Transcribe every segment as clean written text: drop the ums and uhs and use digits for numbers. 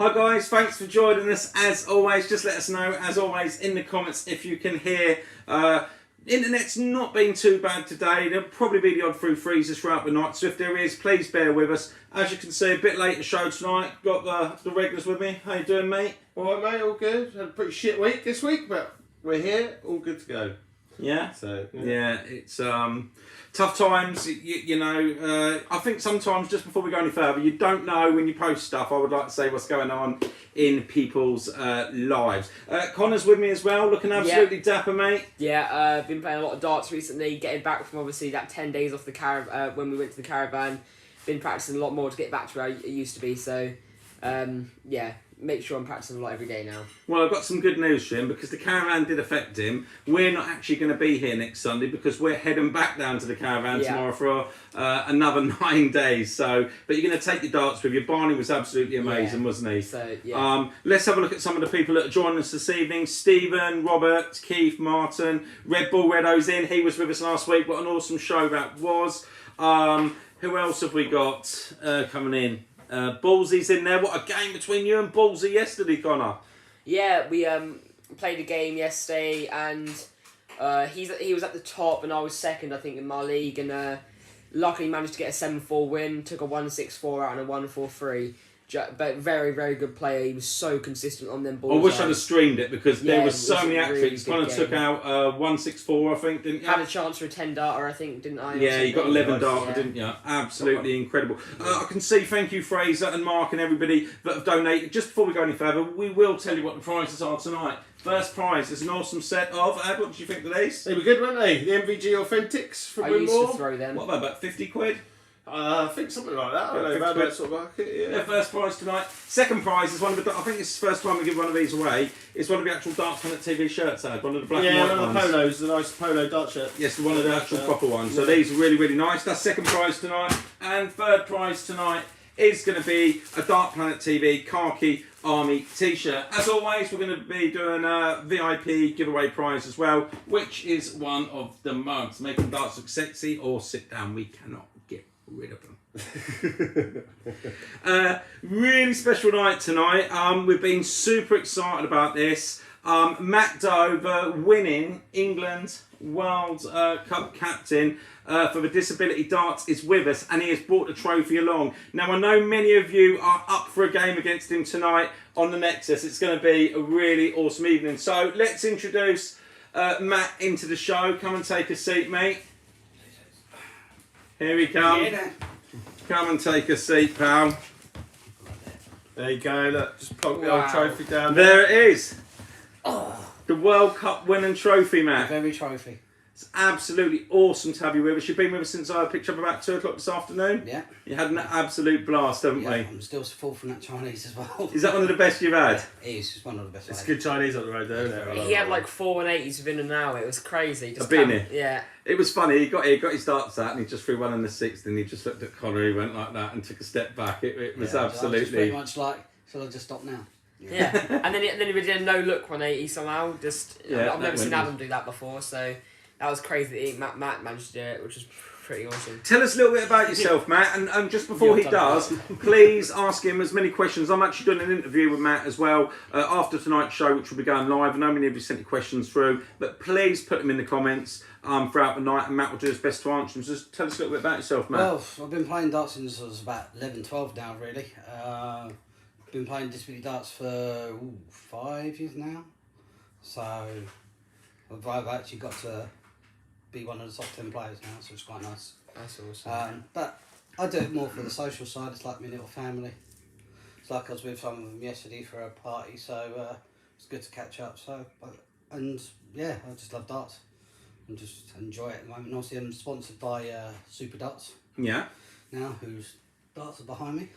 Hi guys, thanks for joining us as always. Just let us know as always in the comments if you can hear. Internet's not been too bad today. There'll probably be the odd through freezes throughout the night, so if there is, please bear with us. As you can see, a bit later show tonight. Got the regulars with me. How you doing, mate? Alright mate, all good. Had a pretty shit week this week, but we're here, all good to go. Yeah? So yeah, it's tough times, you know. I think sometimes, just before we go any further, you don't know when you post stuff. I would like to say what's going on in people's lives. Connor's with me as well, looking absolutely dapper, mate. Yeah, I've been playing a lot of darts recently, getting back from obviously that 10 days off the caravan, when we went to the caravan. Been practicing a lot more to get back to where I used to be, so yeah, make sure I'm practicing a lot every day now. Well, I've got some good news for him, because the caravan did affect him. We're not actually going to be here next Sunday because we're heading back down to the caravan tomorrow for another 9 days. So, but you're going to take your darts with you. Barney was absolutely amazing, wasn't he? So, yeah. Let's have a look at some of the people that are joining us this evening. Stephen, Robert, Keith, Martin, Red Bull Redo's in. He was with us last week. What an awesome show that was. Who else have we got coming in? Ballsy's in there. What a game between you and Ballsy yesterday, Connor. Yeah, we played a game yesterday, and he was at the top and I was second, I think, in my league, and luckily managed to get a 7-4 win. Took a 1-6-4 out and a 1-4-3. But very, very good player. He was so consistent on them balls. I wish I'd have streamed it, because there was so many athletes. Really Connor took out 1-6-4, I think, didn't you? Had a chance for a 10 darter, I think, didn't I? Yeah, you got 11 darter, didn't you? Absolutely incredible. I can see, thank you, Fraser and Mark and everybody that have donated. Just before we go any further, we will tell you what the prizes are tonight. First prize is an awesome set of, what did you think of these? They were good, weren't they? The MVG Authentics from Winng. I used to throw them. What about 50 quid? I think something like that. I don't know, about that sort of market, yeah. First prize tonight. Second prize is one of the, I think it's the first time we give one of these away. It's one of the actual Darts Planet TV shirts I had, one of the black and white ones. Yeah, one of the polos, the nice polo dart shirt. Yes, one of the actual proper ones. So these are really, really nice. That's second prize tonight. And third prize tonight is going to be a Dart Planet TV khaki army t-shirt. As always, we're going to be doing a VIP giveaway prize as well, which is one of the mugs. Making darts look sexy or sit down. We cannot get rid of them. Really special night tonight. We've been super excited about this. Matt Dover winning England World Cup captain for the Disability Darts is with us, and he has brought the trophy along. Now, I know many of you are up for a game against him tonight on the Nexus. It's going to be a really awesome evening. So let's introduce Matt into the show. Come and take a seat, mate. Here he comes. Come and take a seat, pal. There you go, look, just plonk the old trophy down There it is. The World Cup winning trophy, Matt. Very trophy. It's absolutely awesome to have you with us. You've been with us since I picked you up about 2 o'clock this afternoon. Yeah. You had an absolute blast, haven't we? I'm still full from that Chinese as well. Is that one of the best you've had? Yeah, it is. It's one of the best. It's good Chinese on the road there, isn't it? He had like 4 180s within an hour. It was crazy. I've been here. Yeah. It was funny. He got his darts out and he just threw one in the 6th, and he just looked at Connor. He went like that and took a step back. It was I was just absolutely. pretty much like, shall I just stop now? Yeah. and then he did a no look 180 somehow. I've never seen Adam do that before, so that was crazy that Matt managed to do it, which was pretty awesome. Tell us a little bit about yourself, Matt, and just before he does, please ask him as many questions. I'm actually doing an interview with Matt as well after tonight's show, which will be going live. I know many of you sent your questions through, but please put them in the comments throughout the night, and Matt will do his best to answer them. So just tell us a little bit about yourself, Matt. Well, I've been playing darts since I was about 11, 12 now, really. Been playing disability darts for 5 years now. So I've actually got to be one of the top 10 players now, so it's quite nice. That's awesome. But I do it more for the social side. It's like my little family. It's like I was with some of them yesterday for a party, so it's good to catch up. So, and yeah, I just love darts and just enjoy it at the moment. Obviously, I'm sponsored by Super Darts. Yeah. Now, whose darts are behind me.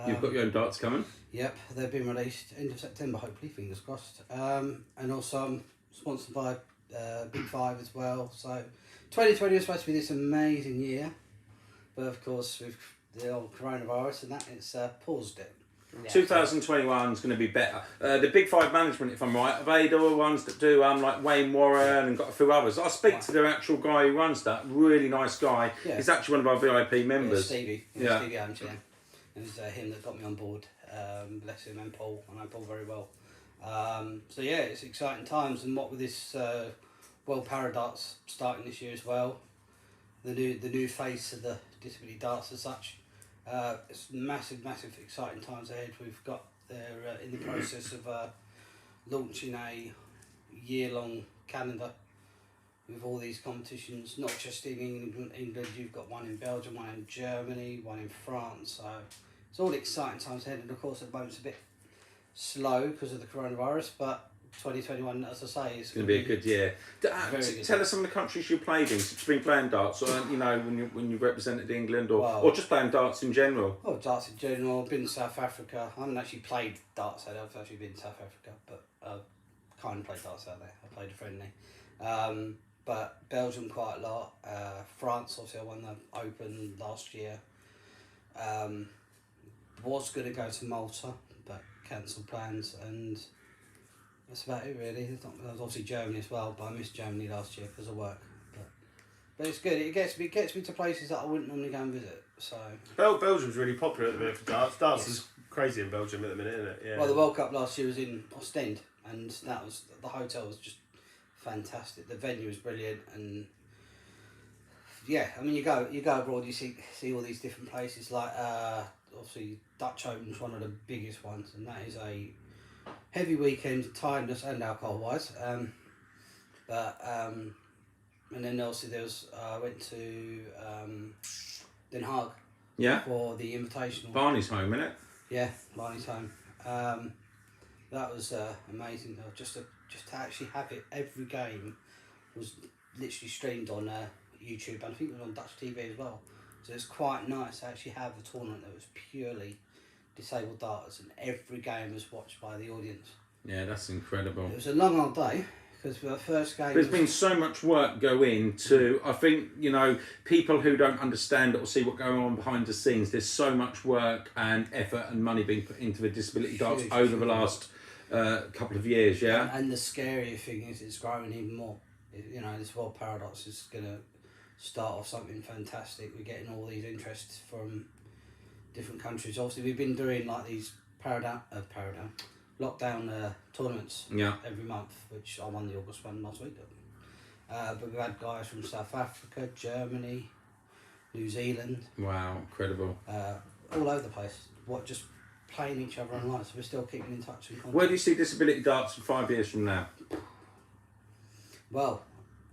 You've got your own darts coming. Yep, they've been released end of September, hopefully, fingers crossed. And also I'm sponsored by Big 5 as well. So 2020 was supposed to be this amazing year, but of course with the old coronavirus and that, it's paused it. Yeah. 2021 is going to be better. The Big 5 management, if I'm right, are they the ones that do like Wayne Warren and got a few others? I speak to the actual guy who runs that, really nice guy. Yeah. He's actually one of our VIP members. Stevie. Yeah. Stevie Adams, yeah. It was him that got me on board. bless him, and Paul. I know Paul very well. So yeah, it's exciting times, and what with this World Para Darts starting this year as well, the new face of the disability darts as such. It's massive exciting times ahead. We've got they're in the process of launching a year-long calendar with all these competitions, not just in England. You've got one in Belgium, one in Germany, one in France. So it's all exciting times ahead, and of course at the moment it's a bit slow because of the coronavirus, but 2021, as I say, is going to be a good year. Very good. Tell us some of the countries you played in since you've been playing darts, or when you represented England, or just playing darts in general. Oh, darts in general. I've been to South Africa. I haven't actually played darts out there. I've actually been to South Africa, but kind of played darts out there. I played a friendly. But Belgium quite a lot. France, obviously, I won the Open last year. Was going to go to Malta, but cancelled plans, and that's about it really. There was obviously Germany as well, but I missed Germany last year because of work. But it's good. It gets me to places that I wouldn't normally go and visit. So Belgium's really popular at the minute for darts. Darts is crazy in Belgium at the minute, isn't it? Yeah. Well, the World Cup last year was in Ostend, and the hotel was just fantastic. The venue was brilliant, and yeah, I mean you go abroad, you see all these different places. Like obviously Dutch Open's one of the biggest ones, and that is a heavy weekend, tiredness and alcohol wise. And then obviously there was I went to Den Haag. Yeah. For the invitational. Barney's home, innit? Yeah, Barney's home. That was amazing though. Just to actually have it. Every game was literally streamed on YouTube, and I think it was on Dutch TV as well. So it's quite nice to actually have a tournament that was purely disabled darters, and every game was watched by the audience. Yeah, that's incredible. It was a long old day because the first game. There's been so much work go into. I think people who don't understand it or see what's going on behind the scenes. There's so much work and effort and money being put into the disability darts over the last couple of years. Yeah. And the scary thing is, it's growing even more. This World Paradox is gonna start off something fantastic. We're getting all these interests from different countries. Obviously, we've been doing like these lockdown tournaments every month, which I won the August one last week. But we've had guys from South Africa, Germany, New Zealand. Wow, incredible. All over the place. Just playing each other online, so we're still keeping in touch. Where do you see disability darts in 5 years from now? Well,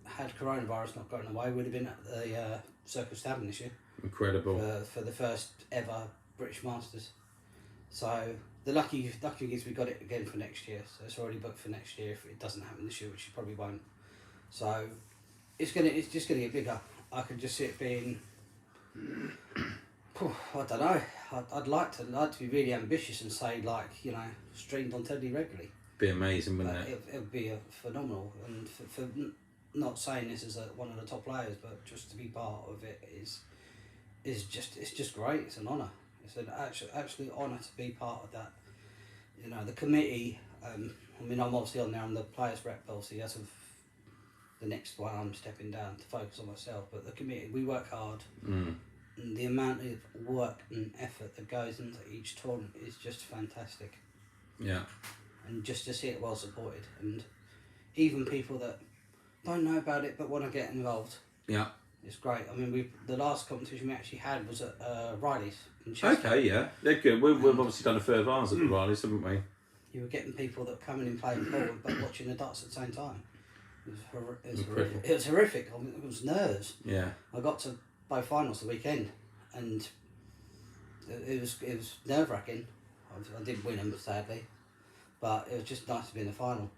had coronavirus not gotten away, we'd have been at the Circle Stabbing this year. Incredible. For the first ever British Masters. So the lucky thing is we got it again for next year. So it's already booked for next year if it doesn't happen this year, which it probably won't. So it's just gonna get bigger. I could just see it being. I don't know. I'd like to be really ambitious and say streamed on telly regularly. Be amazing, wouldn't it? It would be phenomenal, and for not saying this as one of the top players, but just to be part of it is just great. It's an honour. It's an actually honour to be part of that. The committee. I'm obviously on there. I'm the players rep, obviously. That's the next one. I'm stepping down to focus on myself. But the committee, we work hard. And the amount of work and effort that goes into each tournament is just fantastic. Yeah. And just to see it well supported, and even people that don't know about it but want to get involved. Yeah. It's great. I mean, the last competition we actually had was at Riley's in Chester. Okay, yeah, they're good. We've obviously done a third of ours at the Riley's, haven't we? You were getting people that come in and playing forward but watching the darts at the same time. It was horrific. It was horrific. I mean, it was nerves. Yeah. I got to both finals the weekend, and it was nerve wracking. I didn't win them, sadly, but it was just nice to be in the final.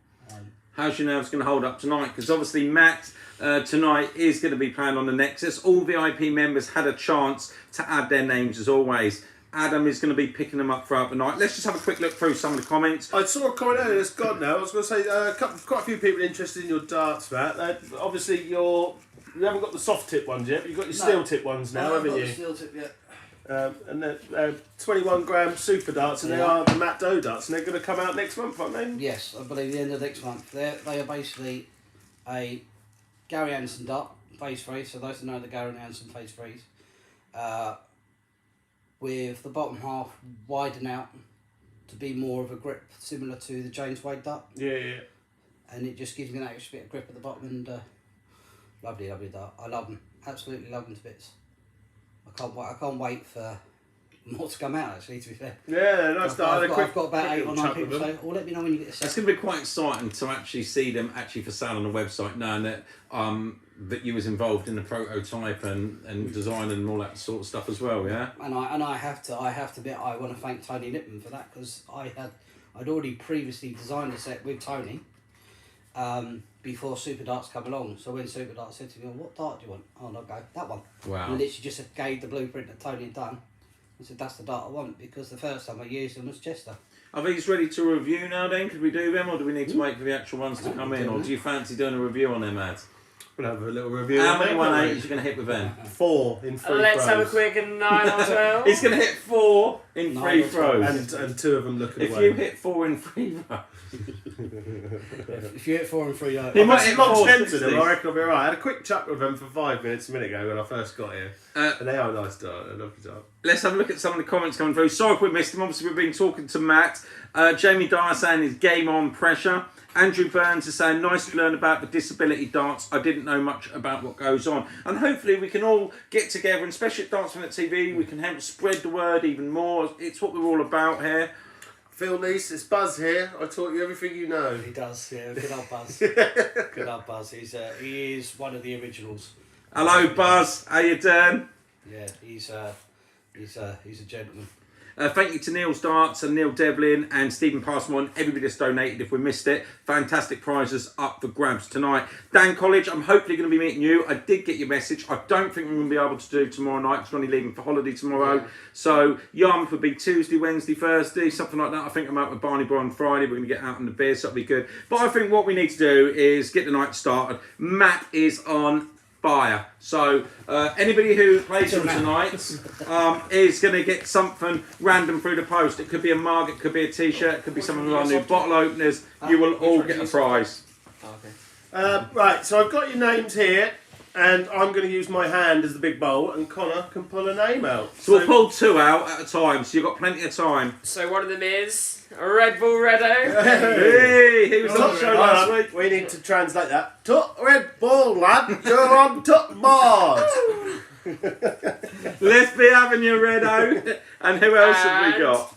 How's your nerves going to hold up tonight? Because obviously Matt tonight is going to be playing on the Nexus. All VIP members had a chance to add their names as always. Adam is going to be picking them up throughout the night. Let's just have a quick look through some of the comments. I saw a comment earlier that's gone now. I was going to say quite a few people interested in your darts, Matt. Obviously, you haven't got the soft tip ones yet, but you've got your steel tip ones now, haven't you? I haven't got the steel tip yet. And they're 21 gram super darts, and they are the Matt Doe darts, and they're going to come out next month, aren't they? Yes, I believe the end of next month. They are basically a Gary Anderson dart, phase 3, so those who know the Gary Anderson phase 3s, with the bottom half widen out to be more of a grip similar to the James Wade dart. Yeah. And it just gives me an extra bit of grip at the bottom, and lovely dart. I love them, absolutely love them to bits. I can't wait for more to come out, actually, to be fair. Yeah, nice dart. I've got about 8 or 9 people say, oh, let me know when you get a set. It's going to be quite exciting to actually see them actually for sale on the website, knowing that that you was involved in the prototype and design and all that sort of stuff as well, yeah. And I have to admit, I want to thank Tony Lippman for that, because I'd already previously designed a set with Tony before Super Darts come along. So when Super Darts said to me, "What dart do you want?" "Oh, I'll go that one." Wow. And I literally just gave the blueprint that Tony had done. I said, "That's the dart I want," because the first time I used them was Chester. Are these ready to review now then? Could we do them, or do we need to wait for the actual ones to come in? Or do you fancy doing a review on them, ads? We'll have a little review. How many 180s are you going to hit with them? 4 in 3 Let's have a throws. quick 9 or 12. He's going to hit 4 in 3 9 or 12. throws. And 2 of them looking If away. you hit 4 in 3 throws. If you hit 4 and 3, He I might might hit not 460s. tempted them. I reckon I'll be alright. I had a quick chat with them for 5 minutes a minute ago when I first got here. And they are a nice dart. I love the dart. Let's have a look at some of the comments coming through. Sorry if we missed them. Obviously, we've been talking to Matt. Jamie Dyer saying is game on pressure. Andrew Burns is saying nice to learn about the disability darts. I didn't know much about what goes on. And hopefully we can all get together, and especially at Darts Minute TV, we can help spread the word even more. It's what we're all about here. Phil Lees, it's Buzz here. I taught you everything you know. He does, yeah. Good old Buzz. Good old Buzz. He is one of the originals. Hello, Buzz. How you doing? Yeah, he's a gentleman. Thank you to Neil's Darts and Neil Devlin and Stephen Passmore, everybody that's donated if we missed it. Fantastic prizes up for grabs tonight. Dan College, I'm hopefully going to be meeting you. I did get your message. I don't think we're going to be able to do tomorrow night because we're only leaving for holiday tomorrow. Yeah. So Yarmouth would be Tuesday, Wednesday, Thursday, something like that. I think I'm out with Barney Boy on Friday. We're going to get out on the beer, so that'll be good. But I think what we need to do is get the night started. Matt is on fire. So anybody who plays from tonight is going to get something random through the post. It could be a mug, it could be a t-shirt, it could be some of our new bottle openers. You will all get a prize. Okay. Right, so I've got your names here, and I'm going to use my hand as the big bowl, and Connor can pull a name out. So we'll pull 2 out at a time, so you've got plenty of time. So one of them is Red Bull Reddo. Hey, he was on the show last week. We need to translate that. Tut Red Bull, lad, you're on tut board. Let's be having you, Reddo. And who else have we got?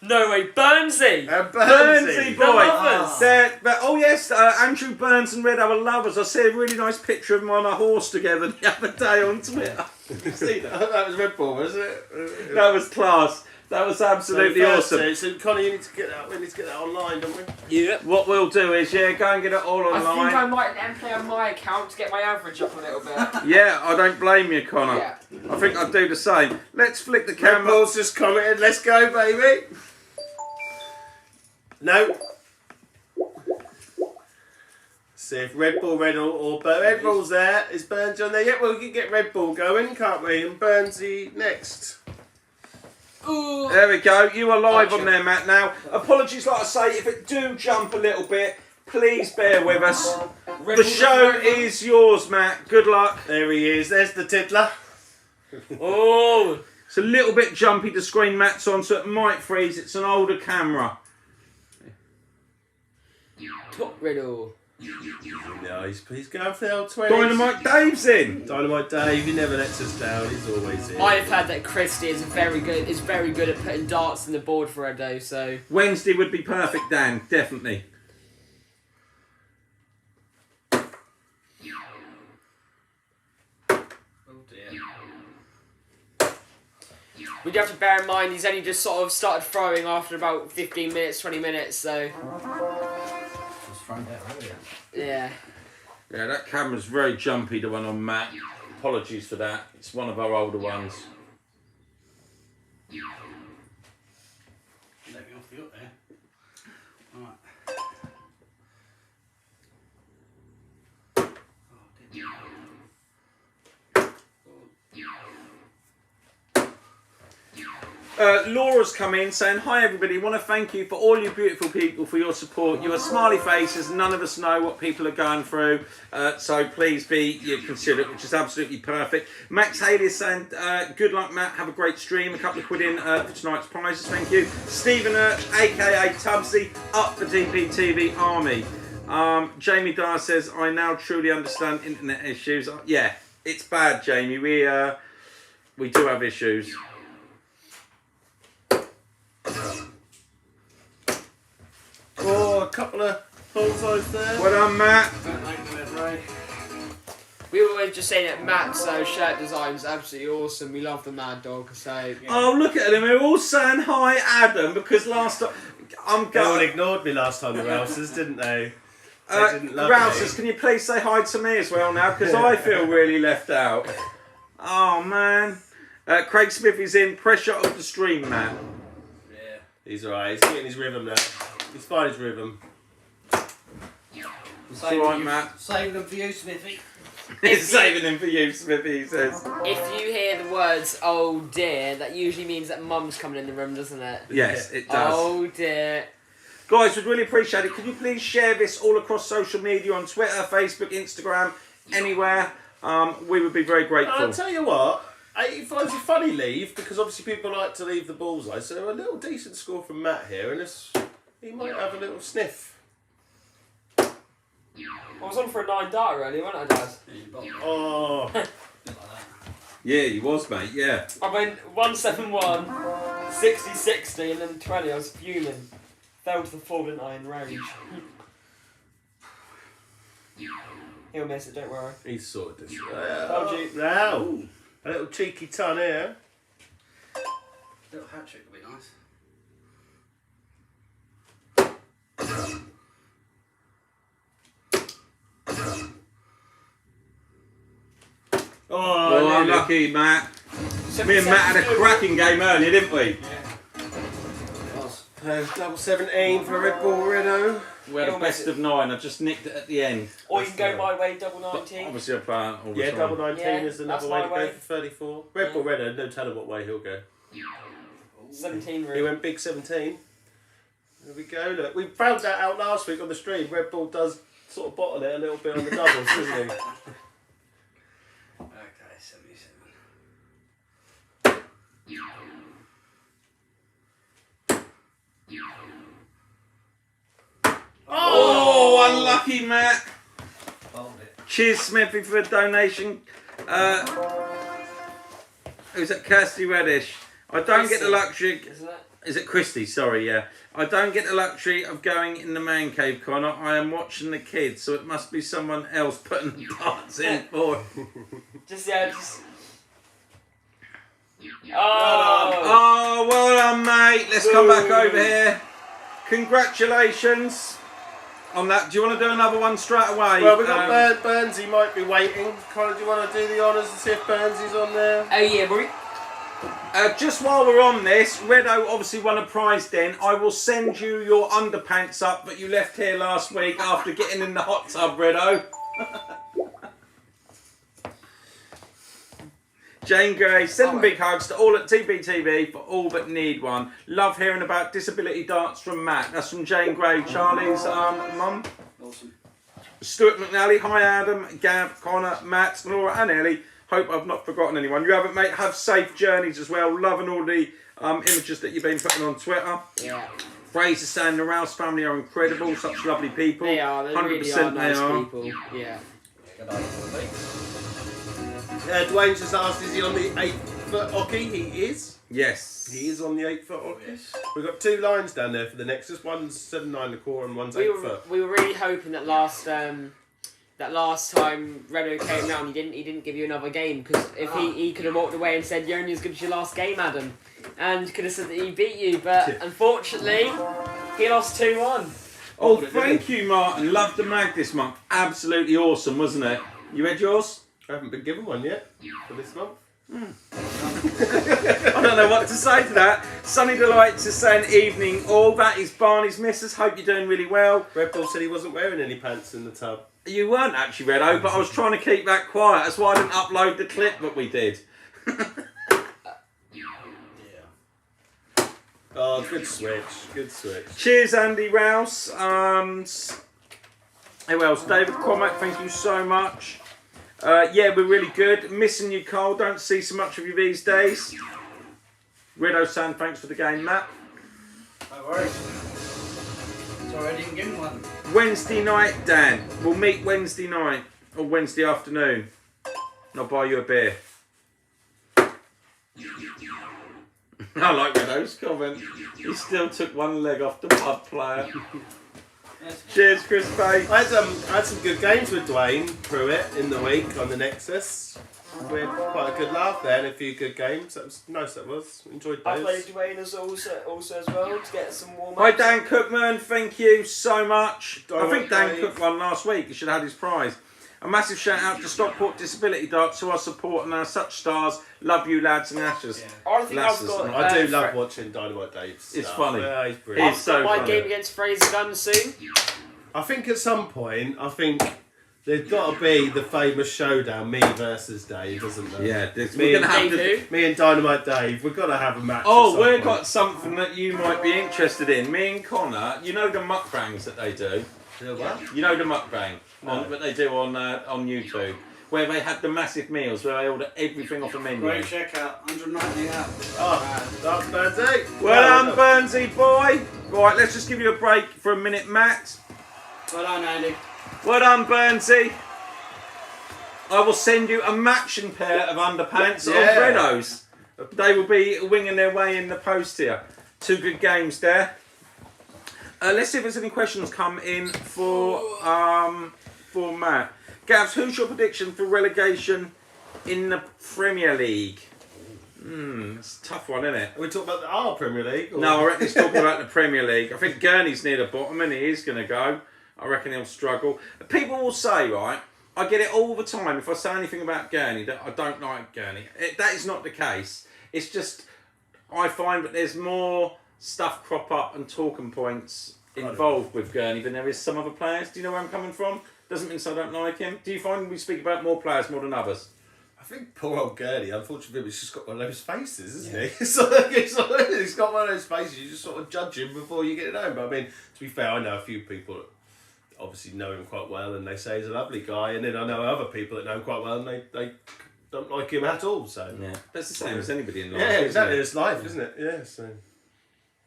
No way, Burnsy. Burnsy, boy. lovers. Oh yes, Andrew Burns and Reddo are lovers. I see a really nice picture of them on a horse together the other day on Twitter. Did you see that? That was Red Bull, wasn't it? That was class. That was absolutely awesome. So Connor, you need to get that. We need to get that online, don't we? Yep. What we'll do is, go and get it all I think I online. might then play on my account to get my average up a little bit. Yeah, I don't blame you, Connor. Yeah. I think I'd do the same. Let's flick the Red camera. Bull's just commented. Let's go, baby. No. See if Red Bull, or Red Bull's there. Is Burns on there? Yeah, well, we can get Red Bull going, can't we? And Burnsy next. Ooh. There we go. You are live on there, Matt. Now, apologies, like I say, if it do jump a little bit, please bear with us. The show is yours, Matt. Good luck. There he is. There's the tiddler. Oh. It's a little bit jumpy, the screen Matt's on, so it might freeze. It's an older camera. Top Riddle. No, he's going for the old 20s. Dynamite Dave's in. Dynamite Dave, he never lets us down. He's always in. I've heard that Christie is very good at putting darts in the board for Reddo, so Wednesday would be perfect, Dan. Definitely. oh dear. We do have to bear in mind he's only just sort of started throwing after about 15 minutes, 20 minutes, so Just thrown that earlier. yeah. Yeah, that camera's very jumpy, the one on Matt. Apologies for that. It's one of our older ones. Let me off the up there. Alright. Laura's come in saying, hi everybody, want to thank you for all you beautiful people for your support. You are smiley faces, none of us know what people are going through, so please be considerate, which is absolutely perfect. Max Haley is saying, good luck Matt, have a great stream, a couple of quid in for tonight's prizes, thank you. Stephen aka Tubbsy, up for DPTV Army. Jamie Dyer says, I now truly understand internet issues. Yeah, it's bad, Jamie, we do have issues. Oh, a couple of bullseyes there. Well done, Matt. We were just saying that Matt's shirt design is absolutely awesome. We love the Mad Dog. So yeah. Oh, look at them. They're all saying hi, Adam, because last time... They all ignored me last time, the Rousers, didn't they? They didn't love Rousers, me. can you please say hi to me as well now? Because I feel really left out. Oh, man. Craig Smith is in. Pressure of the stream, man. Yeah, he's alright. He's getting his rhythm now. He's finding his rhythm. It's alright, Matt. Saving them for you, Smithy. He's saving him for you, Smithy, he says. If you hear the words "oh dear," that usually means that Mum's coming in the room, doesn't it? Yes, it does. Oh dear. Guys, we'd really appreciate it. Could you please share this all across social media on Twitter, Facebook, Instagram, anywhere? We would be very grateful. I'll tell you what, he finds it funny leave, because obviously people like to leave the bullseye, so a little decent score from Matt here, and he might have a little sniff. I was on for a 9 darter earlier, wasn't I, Dad? Oh. Yeah, he was, mate, yeah. I went 171, 60-60, and then 20. I was fuming. Fell to the floor, didn't I, in rage. He'll miss it, don't worry. He's sorted this. Told you. Now, a little cheeky ton here. A little hat trick would be nice. Oh, unlucky, Matt. Me and Matt had a cracking game earlier, didn't we? It was. Double 17 for Red Bull Renault. We had a best of 9. I just nicked it at the end. Or you can go my way, double 19. Obviously, I play all the Yeah, time. double 19 Yeah, is another that's way my to go way. for 34. Red Bull Renault, no telling what way he'll go. 17 He really. went big 17. There we go. Look, we found that out last week on the stream. Red Bull does sort of bottle it a little bit on the doubles, doesn't he? Okay, 77. Oh, unlucky, Matt. Hold it. Cheers, Smithy, for the donation. Who's that? Kirsty Reddish. I don't get the luxury. Isn't it? Is it Christy? Sorry, yeah. I don't get the luxury of going in the man cave, Connor. I am watching the kids, so it must be someone else putting the darts in for. Just. Oh! Oh, well done, mate. Let's come back over here. Congratulations on that. Do you want to do another one straight away? Well, we've got Burnsy might be waiting. Connor, do you want to do the honours and see if Burnsy's on there? Oh yeah, Rory. Just while we're on this, Redo obviously won a prize den. I will send you your underpants up that you left here last week after getting in the hot tub, Redo. Jane Gray, 7 big hugs to all at TBTV for all but need one. Love hearing about disability darts from Matt. That's from Jane Gray, Charlie's mum. Awesome. Stuart McNally, hi Adam, Gav, Connor, Matt, Laura and Ellie. Hope I've not forgotten anyone. You haven't, mate. Have safe journeys as well. Loving all the images that you've been putting on Twitter. Yeah. Fraser saying the Rouse family are incredible. Such lovely people. They are. They 100% really are they nice are. people. Yeah. Good night, everybody. Dwayne just asked, is he on the 8-foot hockey? He is. Yes. He is on the 8-foot hockey. We've got 2 lines down there for the Nexus. One's 7.9 the core and one's 8 foot. We were really hoping that last time Renault came round, he didn't give you another game, because if he could have walked away and said you're only as good as your last game, Adam, and could have said that he beat you, but unfortunately he lost 2-1. Oh, thank you, Martin. Loved the mag this month. Absolutely awesome, wasn't it? You had yours? I haven't been given one yet for this month. I don't know what to say to that. Sunny Delights is saying evening all. That is Barney's missus. Hope you're doing really well. Red Bull said he wasn't wearing any pants in the tub. You weren't actually, Redo, but I was trying to keep that quiet. That's why I didn't upload the clip that we did. Oh, good switch. Good switch. Cheers, Andy Rouse. Who else? David Cormack, thank you so much. Yeah, we're really good. Missing you, Cole. Don't see so much of you these days. Rido San, thanks for the game, Matt. No worries. Sorry, I didn't give him one. Wednesday night, Dan. We'll meet Wednesday night or Wednesday afternoon. And I'll buy you a beer. I like Rido's comment. He still took one leg off the pub player. Cheers, Chris Bay. I had some good games with Dwayne Pruitt in the week on the Nexus. We had quite a good laugh there and a few good games. That was nice. That was. Enjoyed I those. played Dwayne as also as well to get some warm ups. Hi, Dan Cookman. Thank you so much. I think Dan Dave. Cook won last week. He should have had his prize. A massive shout out to Stockport Disability Darts who are supporting our such stars. Love you, lads and ashes. Yeah. I think I've Lasses, got. man. I do love watching Dynamite Dave's stuff. It's funny. Yeah, he's brilliant. It's so my funny. game against Fraser Gunn soon. I think at some point, there's got to be the famous showdown, me versus Dave, isn't there? Yeah, Me we're gonna and have Dave to. Me and Dynamite Dave, we've got to have a match. Oh, at some we've point. got something that you might be interested in. Me and Connor, you know the mukbangs that they do. Yeah, what? You know the mukbang No. that they do on YouTube, where they have the massive meals where they order everything off the menu. Great checkout, 190 out. Oh, that's Bernsey. Well done, Burnsy boy. Right, let's just give you a break for a minute, Matt. Well done, Andy. Well done, Burnsy. I will send you a matching pair of underpants Yeah. of Redos. They will be winging their way in the post here. Two good games there. Let's see if there's any questions come in for Matt. Gavs, who's your prediction for relegation in the Premier League? It's a tough one, isn't it? Are we talking about our Premier League? Or? No, I reckon he's talking about the Premier League. I think Gurney's near the bottom and he is going to go. I reckon he'll struggle. People will say, right, I get it all the time if I say anything about Gurney that I don't like Gurney. That is not the case. It's just, I find that there's more stuff crop up and talking points involved with Gurney than there is some other players. Do you know where I'm coming from? Doesn't mean so I don't like him. Do you find we speak about more players more than others? I think poor old Gurney, unfortunately, he's just got one of those faces, isn't Yeah. he? He's got one of those faces, you just sort of judge him before you get it home. But I mean, to be fair, I know a few people that obviously know him quite well and they say he's a lovely guy, and then I know other people that know him quite well and they don't like him at all. So Yeah, that's the same as anybody in life. yeah, isn't exactly. it? It's life, isn't it? Yeah. So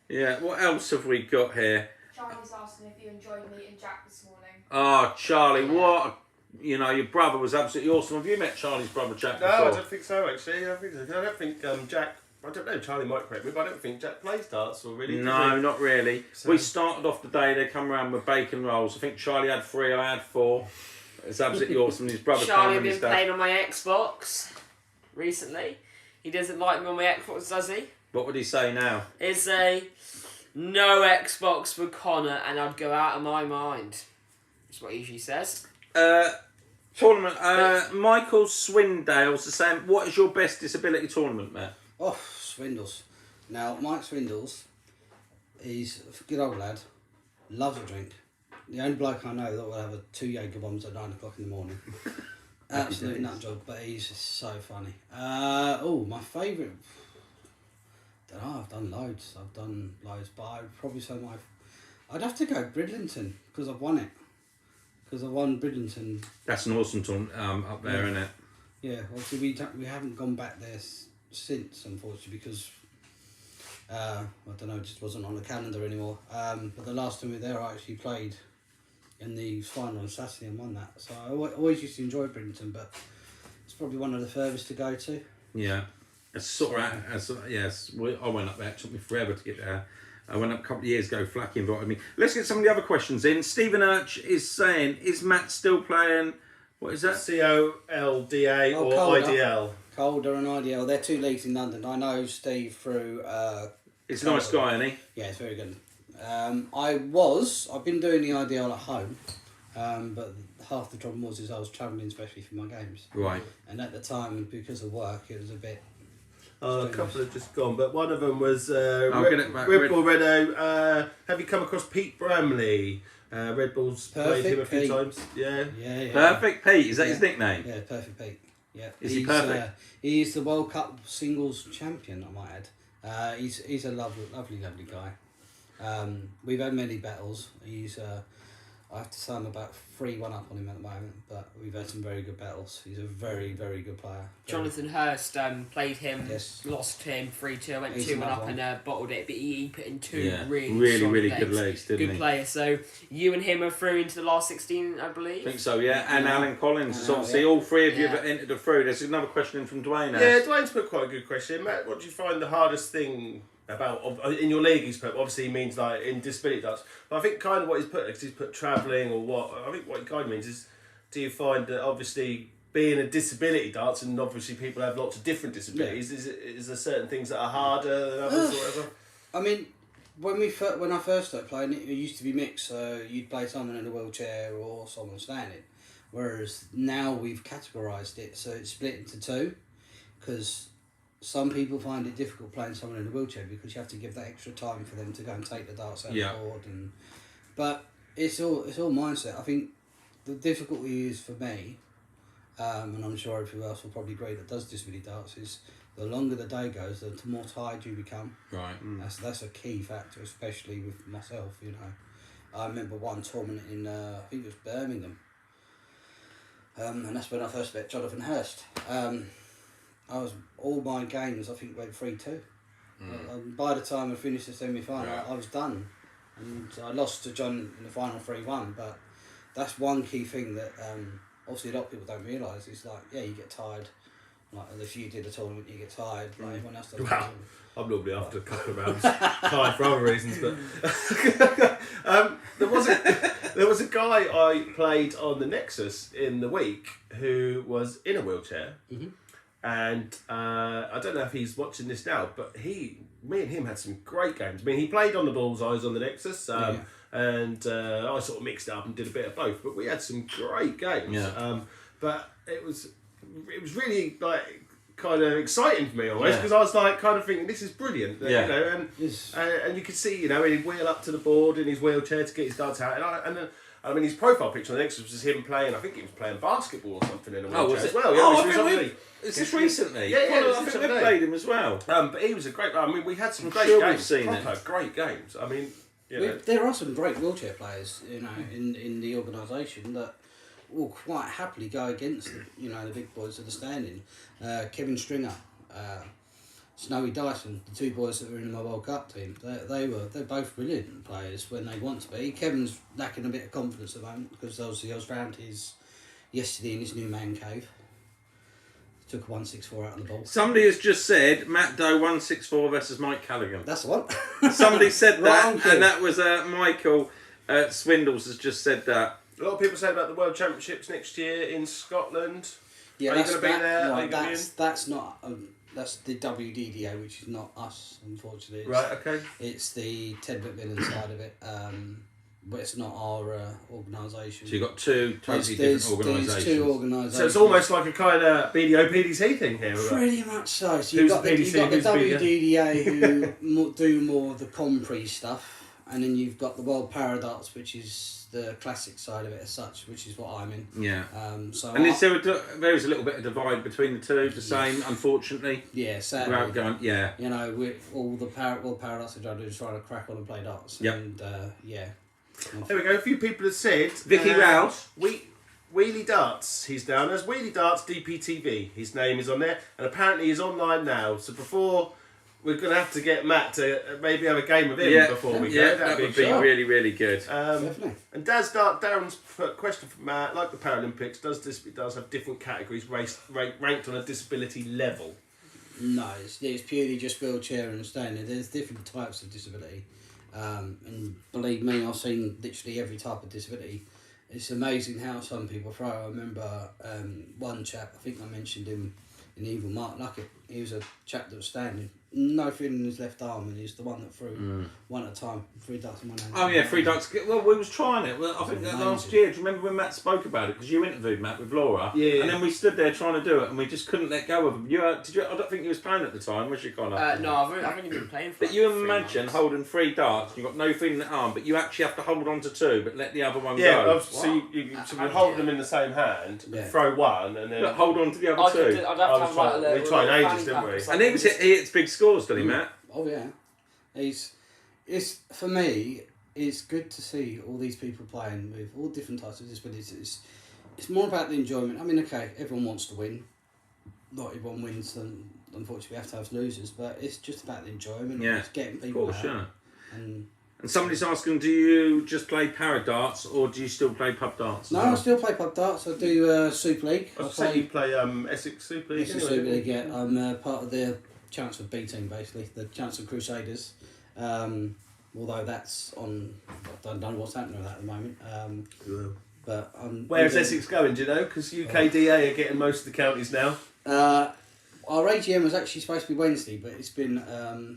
Yeah, what else have we got here? Charlie's asking if you enjoyed meeting Jack this morning. Oh, Charlie, what? Your brother was absolutely awesome. Have you met Charlie's brother Jack no, before? I don't think so. Actually, I don't think Jack. I don't know. Charlie might correct me, but I don't think Jack plays darts or really. No, does he? not really. So- We started off the day, they come around with bacon rolls. I think Charlie had 3, I had 4. It's absolutely awesome. His brother Charlie came been and stuff. playing on my Xbox recently. He doesn't like me on my Xbox, does he? What would he say now? It's a no Xbox for Connor and I'd go out of my mind. That's what he usually says. Tournament. Michael Swindale's the same. What is your best disability tournament, Matt? Oh, Swindles. Now, Mike Swindles, he's a good old lad, loves a drink. The only bloke I know that will have 2 Jaeger bombs at 9 o'clock in the morning. Absolute nut job, but he's just so funny. My favourite. Don't know, I've done loads, but I'd probably say I'd have to go Bridlington because I've won it. Because I won Bridlington. That's an awesome tournament up there, isn't it? Yeah, obviously we haven't gone back there since, unfortunately, because I don't know, it just wasn't on the calendar anymore. But the last time we were there, I actually played in the final on Saturday and won that. So I always used to enjoy Bridlington, but it's probably one of the furthest to go to. Yeah. It's sort of, yes, I went up there. It took me forever to get there. I went up a couple of years ago, Flacky invited me. Let's get some of the other questions in. Stephen Urch is saying, is Matt still playing, what is that? COLDA or Calder. IDL. Calder and IDL, they're 2 leagues in London. I know Steve through... It's a nice guy, isn't he? Yeah, it's very good. I've been doing the IDL at home, but half the trouble was I was travelling especially for my games. Right. And at the time, because of work, it was a bit... A couple have just gone, but one of them was I'll get it back. Red Bull Redo. Have you come across Pete Bramley? Red Bull's played him a few Pete. times. Yeah. Yeah. Perfect Pete, is that his nickname? Yeah, Perfect Pete. Yeah. Is he perfect? He's the World Cup singles champion, I might add. He's a lovely guy. We've had many battles. I have to say I'm about 3-1 up on him at the moment, but we've had some very good battles. He's a very, very good player. Jonathan Hurst played him, Yes. lost to him 3-2, went He's 2-1 another up one. and bottled it, but he put in two Yeah, really solid really legs. good legs, didn't Good he? player. So you and him are through into the last 16, I I believe. think so, yeah. And Alan Collins. And So obviously, yeah. all three of you Yeah. have entered the through. There's another question in from Dwayne. Yeah, Dwayne's put quite a good question. Matt, what do you find the hardest thing about in your league? He's put obviously he means like in disability darts, but I think kind of what he's put, because he's put travelling or what. I think what he kind of means is, do you find that obviously being a disability darts, and obviously people have lots of different disabilities, is there certain things that are harder than others or whatever? I mean, when I first started playing, it used to be mixed. So you'd play someone in a wheelchair or someone standing, whereas now we've categorised it, so it's split into two, because some people find it difficult playing someone in a wheelchair because you have to give that extra time for them to go and take the darts out Yeah. the board, but it's all mindset. I think the difficulty is for me, and I'm sure everyone else will probably agree that does disability darts, is the longer the day goes, the more tired you become. Right. That's a key factor, especially with myself. You know, I remember one tournament in I think it was Birmingham, and that's when I first met Jonathan Hurst. All my games I think went 3-2. By the time I finished the semi-final, Yeah. I was done, and I lost to John in the final 3-1. But that's one key thing that obviously a lot of people don't realise. Is like, yeah, you get tired. Like if you did a tournament, you get tired. Like everyone else does. Wow. I'm normally after a couple of rounds, tired for other reasons, but there was a guy I played on the Nexus in the week who was in a wheelchair, and I don't know if he's watching this now, but me and him had some great games. I mean, he played on the Bullseyes on the Nexus, and I sort of mixed it up and did a bit of both, but we had some great games. Yeah. But it was really like kind of exciting for me almost, Yeah. because I was like kind of thinking this is brilliant, Yeah. you know, and you could see, you know, he'd wheel up to the board in his wheelchair to get his darts out, I mean his profile picture on the Nexus was just him playing. I think he was playing basketball or something in a wheelchair was it? as well. Yeah, Oh, which I was think obviously. is this recently? Yeah, Well, it was I think recently. we played him as well. But he was a great. I mean, we had some I'm great sure we've games. seen it. Proper great games. I mean, you know. There are some great wheelchair players, you know, in the organisation that will quite happily go against, the big boys that are standing. Kevin Stringer, Snowy Dyson, the two boys that were in my World Cup team, they're both brilliant players when they want to be. Kevin's lacking a bit of confidence at the moment because obviously I was round yesterday in his new man cave. Took a 164 out on the ball. Somebody has just said Matt Doe 164 versus Mike Callaghan. That's the one. Somebody said Right on that, cue. and that was Michael Swindles has just said that. A lot of people say about the World Championships next year in Scotland. Yeah, Are you that's gonna be there? Are you gonna be that's not. That's the WDDA, which is not us, unfortunately. Right. Okay. It's the 10 McMillan side of it, but it's not our organisation. So you've got two totally There's different organisations. two organisations. So it's almost like a kind of BDO PDC thing here. Right? Pretty much so. So Who's you've got the PDC, the who's the WDDA who do more of the compre stuff, and then you've got the World Paradox, which is the classic side of it as such, which is what I'm in. Yeah. So And there is a little bit of divide between the two, the same, unfortunately. yeah, sadly. Without going, yeah. You know, all the World Paradox are trying to do is trying to crack on and play darts. Yep. And yeah. There we go. A few people have said Vicky Rouse. Wheelie Darts. He's down as Wheelie Darts DPTV. His name is on there, and apparently he's online now. So before we're going to have to get Matt to maybe have a game with him before we go. That would be really, really good. Definitely. And Darren's put a question from Matt. Like the Paralympics, it does have different categories ranked on a disability level? No, it's purely just wheelchair and standing. There's different types of disability. And believe me, I've seen literally every type of disability. It's amazing how some people throw. I remember one chap, I think I mentioned him in Evil Mark Luckett. He was a chap that was standing, no feeling in his left arm, and he's the one that threw one at a time, 3 darts in one hand. Oh yeah, 3 darts. Well, we was trying it. Well, I think that Amazing. last year. Do you remember when Matt spoke about it? Because you interviewed Matt with Laura. Yeah. And then we stood there trying to do it, and we just couldn't let go of him. Did you? I don't think you was playing at the time, was you, Connor? No, I've only been playing for But you 3 imagine months. holding 3 darts, you've got no feeling in the arm, but you actually have to hold on to 2, but let the other one Yeah. go. So you hold them in the same hand, throw one, and then But hold on to the other I'd 2. have to have like a we tried little ages, didn't fanny pack we? or And he hits big scores, doesn't he, Matt? Oh yeah, it's for me. It's good to see all these people playing with all different types of disabilities. It's more about the enjoyment. I mean, okay, everyone wants to win. Not everyone wins, and unfortunately, we have to have losers. But it's just about the enjoyment. Yeah, It's getting people of course, out. yeah. And somebody's asking, do you just play para darts or do you still play pub darts? no, I still play pub darts. I do Super League. I say you play Essex Super League. Essex Super League. Yeah, I'm part of the Chancellor B team, basically the Chancellor Crusaders. Although that's on, I don't know what's happening with that at the moment. But where's Essex going? Do you know? Because UKDA are getting most of the counties now. Our AGM was actually supposed to be Wednesday, but it's been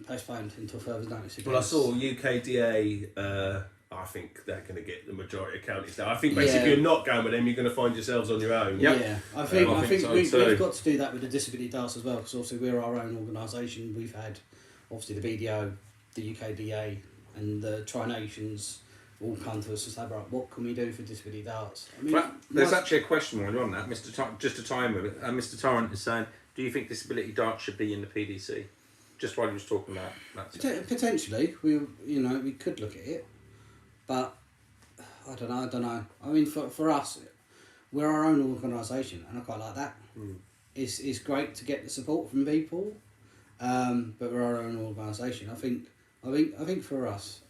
postponed until further notice. Well, I saw UKDA. I think they're going to get the majority of counties now. I think basically if you're not going with them, you're going to find yourselves on your own. Yep. Yeah, I think so we've too. got to do that with the Disability Darts as well, because obviously we're our own organisation. We've had obviously the BDO, the UKDA, and the Tri-Nations all come to us and say, right, what can we do for Disability Darts? I mean, Well, there's actually a question while you're on that, just to tie in with it. Mr. Torrent is saying, do you think disability darts should be in the PDC? Just while he was talking about that. Potentially, we could look at it, but I don't know. I mean, for us, we're our own organisation, and I quite like that. It's great to get the support from people, but we're our own organisation. I think for us,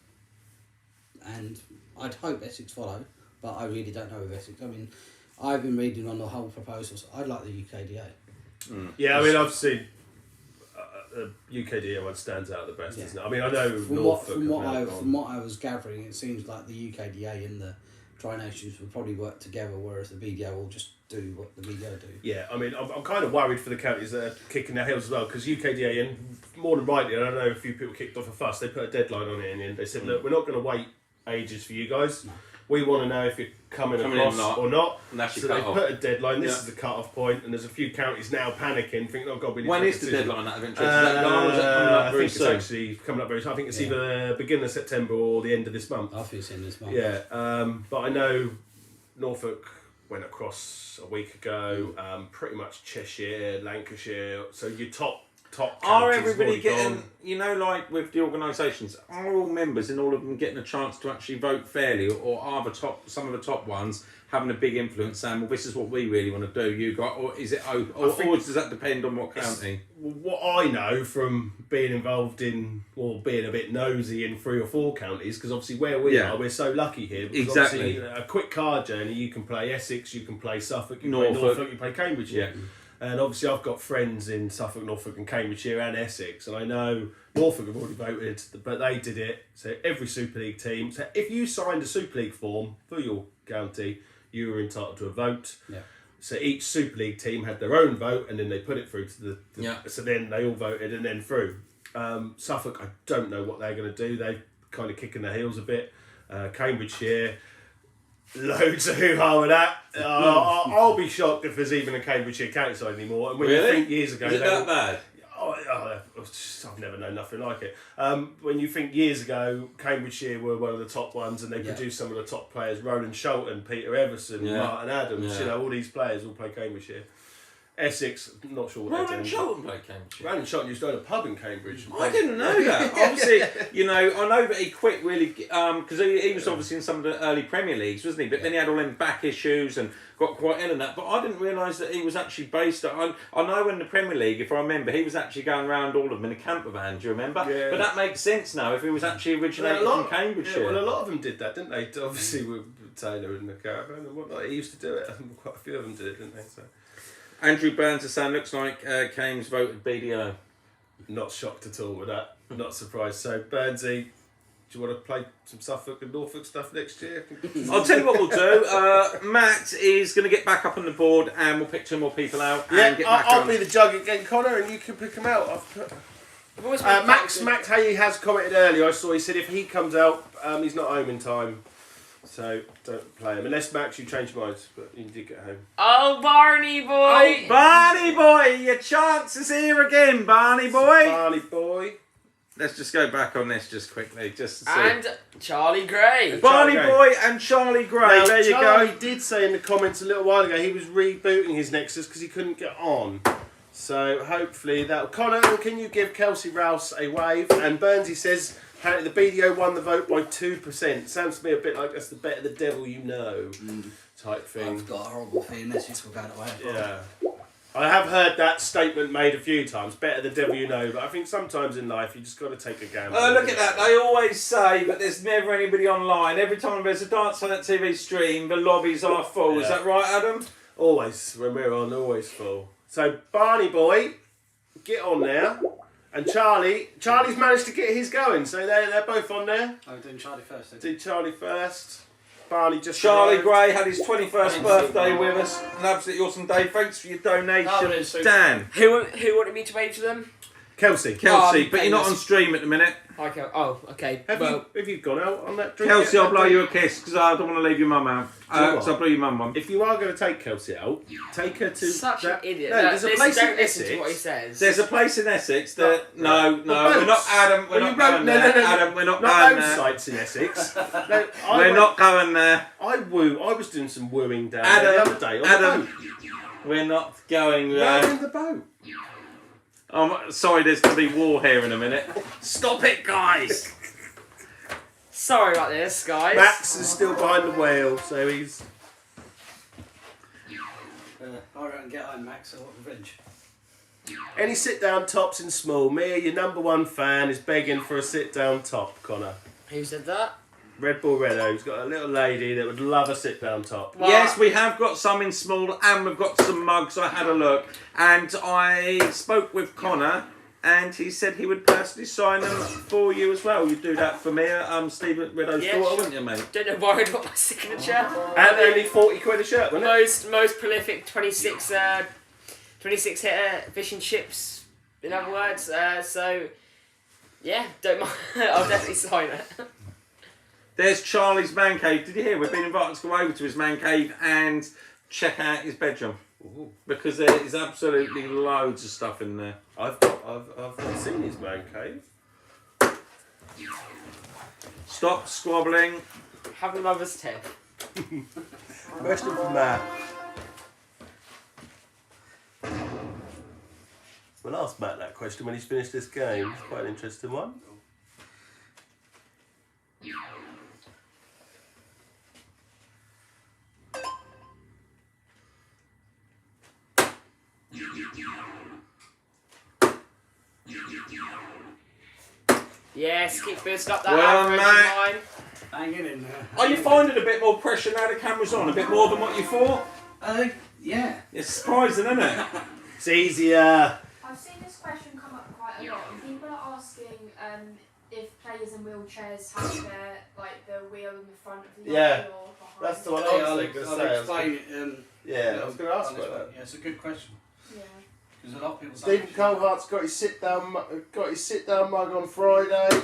and I'd hope Essex follow, but I really don't know with Essex. I mean, I've been reading on the whole proposals. I'd like the UKDA. Yeah, I mean, I've seen the UKDA one stands out the best, isn't it? I mean, I know From what I was gathering, it seems like the UKDA and the Tri-Nations will probably work together, whereas the BDO will just do what the BDO do. Yeah, I mean, I'm kind of worried for the counties that are kicking their heels as well, because UKDA, and more than rightly, and I know a few people kicked off a fuss, they put a deadline on it in the end. They said, look, we're not going to wait ages for you guys. No. We want to know if you're coming across or not. So they put a deadline. This is the cut-off point, and there's a few counties now panicking, thinking, "Oh God, we need." When to is the deadline out of interest? Is that gone, or is that coming up very soon? It's actually coming up very soon. I think it's either the beginning of September or the end of this month. I think it's in this month. Yeah, but I know Norfolk went across a week ago. Pretty much Cheshire, Lancashire. So your top. Are everybody getting, like with the organisations, are all members and all of them getting a chance to actually vote fairly, or are some of the top ones having a big influence saying, well, this is what we really want to do, you got, or is it, or does that depend on what county? What I know from being involved in, or being a bit nosy in 3 or 4 counties, because obviously where we are, we're so lucky here. Exactly. A quick car journey, you can play Essex, you can play Suffolk, you can Norfolk. play Norfolk, you play Cambridgeshire. Yeah. And obviously I've got friends in Suffolk, Norfolk and Cambridgeshire and Essex, and I know Norfolk have already voted, but they did it. So every Super League team, so if you signed a Super League form for your county, you were entitled to a vote. Yeah. So each Super League team had their own vote, and then they put it through to so then they all voted and then through. Suffolk, I don't know what they're going to do. They're kind of kicking their heels a bit. Cambridgeshire, loads of hoo-ha with that. I'll be shocked if there's even a Cambridgeshire county side anymore. And when you think years ago, is it that bad? I've never known nothing like it. When you think years ago, Cambridgeshire were one of the top ones, and they produced some of the top players: Roland Sholton, Peter Everson, Martin Adams. All these players all play Cambridgeshire. Essex, not sure what Roland Sholton played Cambridge. Roland Sholton used to own a pub in Cambridge. I didn't know that. Obviously, I know that he quit really because he was obviously in some of the early Premier Leagues, wasn't he? But then he had all them back issues and got quite ill and that. But I didn't realise that he was actually based I know in the Premier League, if I remember, he was actually going around all of them in a camper van. Do you remember? Yeah. But that makes sense now if he was actually originated from Cambridgeshire. Yeah, well, a lot of them did that, didn't they? Obviously, with Taylor in the caravan and whatnot, he used to do it. I think quite a few of them did it, didn't they? So. Andrew Burns is saying, looks like Kane's voted BDO. Not shocked at all with that. Not surprised. So, Burnsy, do you want to play some Suffolk and Norfolk stuff next year? I'll tell you what we'll do. Matt is going to get back up on the board and we'll pick 2 more people out. And get back I'll be the jug again, Connor, and you can pick them out. Max Hay has commented earlier. I saw he said if he comes out, he's not home in time. So don't play him. Unless, Max, you change your minds, but you did get home. Oh, Barney boy! Oh, Barney boy! Your chance is here again, Barney boy! Barney boy. Let's just go back on this just quickly, just to see. And Charlie Gray. Barney boy and Charlie Gray, now, there you Charlie go. Did say in the comments a little while ago he was rebooting his Nexus because he couldn't get on. So hopefully that. Connor, can you give Kelsey Rouse a wave? And Burnsy says apparently the BDO won the vote by 2%. Sounds to me a bit like that's the better the devil you know type thing. I've got a horrible feeling this is going away. Yeah. I have heard that statement made a few times. Better the devil you know, but I think sometimes in life you just got to take a gamble. Look at that. They always say that there's never anybody online. Every time there's a Dance Planet TV stream, the lobbies are full. Is that right, Adam? Always, when we're on, always full. So, Barney boy, get on there. And Charlie's managed to get his going. So they're both on there. I'm doing Charlie first then. Did Charlie first. Barney just Charlie arrived. Gray had his 21st birthday with us. An absolutely awesome day. Thanks for your donation, Dan. Who wanted me to wave to them? Kelsey. But you're not on stream at the minute. Okay. Oh, okay. Have you gone out on that drink? Kelsey, yet? I'll blow you a kiss because I don't want to leave your mum out. So I'll blow your mum one. If you are going to take Kelsey out, take her to Such an idiot. No, there's a place in don't listen to what he Essex. says. There's a place in Essex that we're not Adam. We're not Adam, we're not not going those there. sites in Essex. We're not going there. I was doing some wooing down there the other day on the boat. We're not going You're there. in the boat. Sorry, there's going to be war here in a minute. Stop it, guys. Sorry about this, guys. Max is still behind the wheel, so he's. I reckon get on Max, I want revenge. Any sit-down tops in small. Mia, your number one fan, is begging for a sit-down top, Connor. Who said that? Red Bull Redo's got a little lady that would love a sit-down top. Well, Yes, we have got some in small and we've got some mugs. I had a look and I spoke with Connor and he said he would personally sign them for you as well. You'd do that for me, Stephen Riddow's daughter, sure. wouldn't you, mate? Don't know why I got my signature. And only 40 quid a shirt, wasn't it? Most prolific 26 hitter fish and chips, in other words. So yeah, don't mind. I'll definitely sign it. There's Charlie's man cave. Did you hear? We've been invited to go over to his man cave and check out his bedroom. Ooh. Because there is absolutely loads of stuff in there. I've not seen his man cave. Stop squabbling. Have a mother's tip. Question from Matt. We'll ask Matt that question when he's finished this game. It's quite an interesting one. Yes, keep boosting up that Well, average mate. line. Hanging in there. Are you finding a bit more pressure now the camera's on? A bit more than what you thought? Yeah. It's surprising, isn't it? It's easier. I've seen this question come up quite a lot, and people are asking if players in wheelchairs have the wheel in the front of the Yeah, lorry or behind. That's the one I I'll was going to I'll say. explain it. Yeah, I was going to ask on this about one. that. Yeah, it's a good question. Yeah. Because a lot of people Stephen Colehart's got his sit down mug on Friday.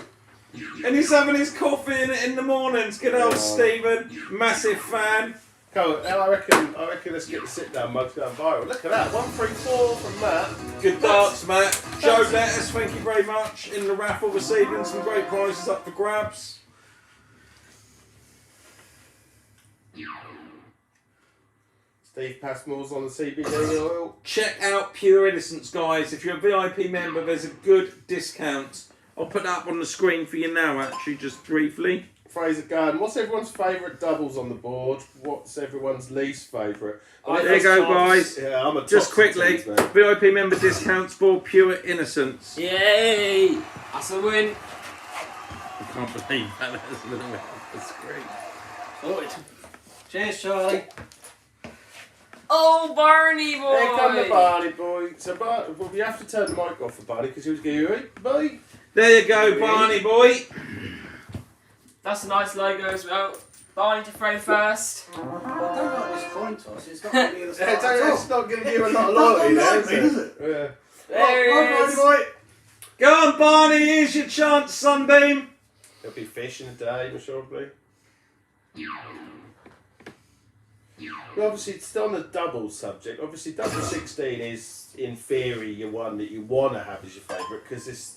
And he's having his coffee in the mornings. Good old Stephen. Massive fan. Cole, now I reckon let's get the sit down mugs going viral. Look at that, 134 from Matt. Good darts, Matt. Joe Letters, thank you very much. In the raffle, receiving some great prizes up for grabs. Steve Passmore's on the CBD oil. Check out Pure Innocence, guys. If you're a VIP member, there's a good discount. I'll put that up on the screen for you now, actually, just briefly. Fraser Garden. What's everyone's favourite doubles on the board? What's everyone's least favourite? There you go, guys. Yeah, I'm a Just Tops quickly, and T's, man. VIP member discounts for Pure Innocence. Yay! That's a win. I can't believe that. That's great. Sorted. Cheers, Charlie. Oh, Barney boy! Here come the Barney boy. So, well, we have to turn the mic off for Barney because he was going, boy. There you go, Barney boy. That's a nice logo as well. Barney to throw first. I don't like this coin toss. It's not really the start It's at all. not going to give a lot of loyalty there, is it? Yeah. There it is. Barney boy. Go on, Barney. Here's your chance, Sunbeam. There'll be fish in a day, most probably. Well, obviously, it's still on the doubles subject. Obviously, double 16 is, in theory, your one that you want to have as your favourite because it's,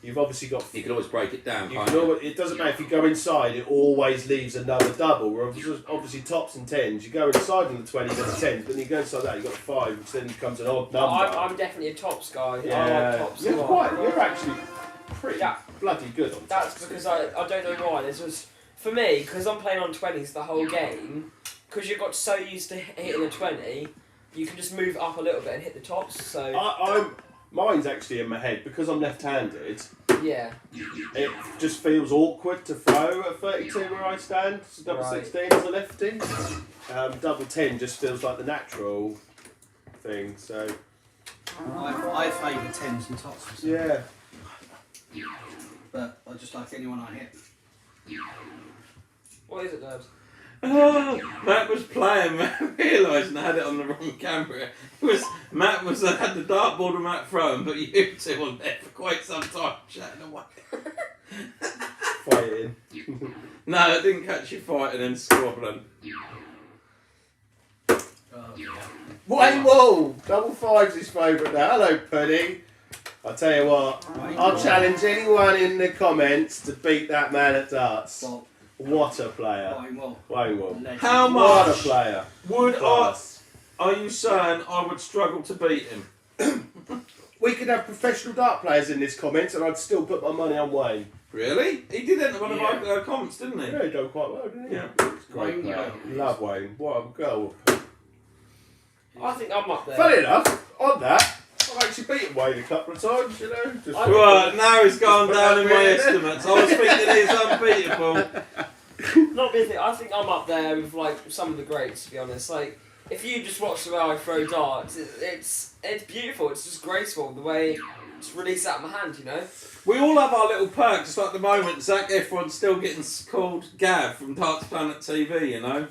you've obviously got. You can always break it down. You Can't can you? always, it doesn't matter if you go inside; it always leaves another double. Where obviously tops and tens, you go inside on the 20, that's 10. Then you go inside that, you got a 5, which then becomes an odd number. I'm definitely a tops guy. Yeah, I like tops. you're a lot. you're actually pretty Yeah. bloody good on. That's tops. because I don't know why. This was for me because I'm playing on 20s the whole game. Because you got so used to hitting a 20, you can just move up a little bit and hit the tops. So Mine's actually in my head because I'm left-handed. yeah. It just feels awkward to throw at 32 where I stand. So double Right. 16 as a lefty. Double 10 just feels like the natural thing. So I favour 10s and tops. Myself. yeah. But I just like anyone I hit. What is it, Dad? Oh, Matt was playing. Matt realised and had it on the wrong camera. Matt had the dartboard and Matt throwing, but you two on there for quite some time chatting away. Fighting. No, I didn't catch you fighting and squabbling. Oh, yeah. Wayne Wall! Double 5's his favourite now. Hello, Puddy. I'll tell you what, I'll challenge anyone in the comments to beat that man at darts. Well, What a player. Wayne Wall. How What a much player. would Class. are you saying I would struggle to beat him? We could have professional dart players in this comments and I'd still put my money on Wayne. Really? He did enter one of Yeah. our comments, didn't he? Yeah, he done quite well, didn't he? Yeah. Great Wayne, player. yeah. Love Wayne. What a girl. I think I'm up there. Funny enough, on that, I've actually beaten Wayne a couple of times, you know. Just Well, now he's gone Put down that in my bit in. estimates. I was thinking he's unbeatable. Not being I think I'm up there with like some of the greats. To be honest, like if you just watch the way I throw darts, it's beautiful. It's just graceful the way it's released out of my hand. You know. We all have our little perks. Just like the moment, Zac Efron's still getting called Gav from Darts Planet TV, you know?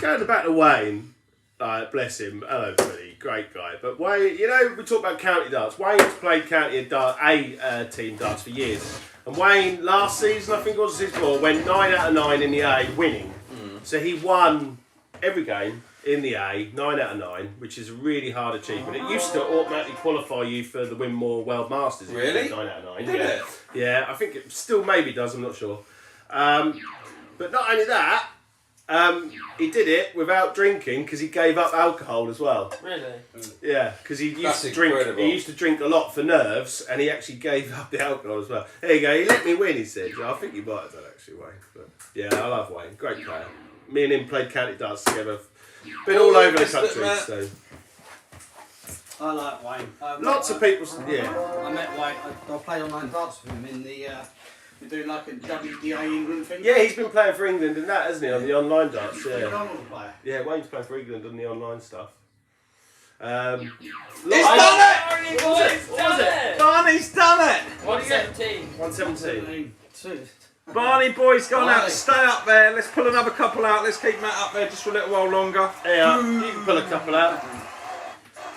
Going back to Wayne, bless him, hello buddy, great guy. But Wayne, you know, we talk about county darts. Wayne's played county team darts for years. And Wayne, last season, I think it was the season before, went 9 out of 9 in the A, winning. So he won every game in the A, 9 out of 9, which is a really hard achievement. It used to automatically qualify you for the Winmore World Masters. if you Really? did 9 out of 9. Did yeah. it? Yeah, I think it still maybe does, I'm not sure. But not only that, he did it without drinking because he gave up alcohol as well. Really. Yeah, because he used That's to drink. incredible. He used to drink a lot for nerves, and he actually gave up the alcohol as well. There you go. He let me win. He said. I think he might have done actually, Wayne. But yeah, I love Wayne. Great player. Me and him played county darts together. Been all over the country. So I like Wayne. lots of people. Yeah. I met Wayne. I played online darts with him in the. We do like a WDA England thing. Yeah, he's been playing for England and that, hasn't he, on the online darts? Yeah. Phenomenal player. Yeah, Wayne's playing for England on the online stuff. He's done it! Barney's done it? Barney's done it! What do you get? 117. 117. Barney boy's gone out. Barney. Stay up there. Let's pull another couple out. Let's keep Matt up there just for a little while longer. Yeah, you can pull a couple out.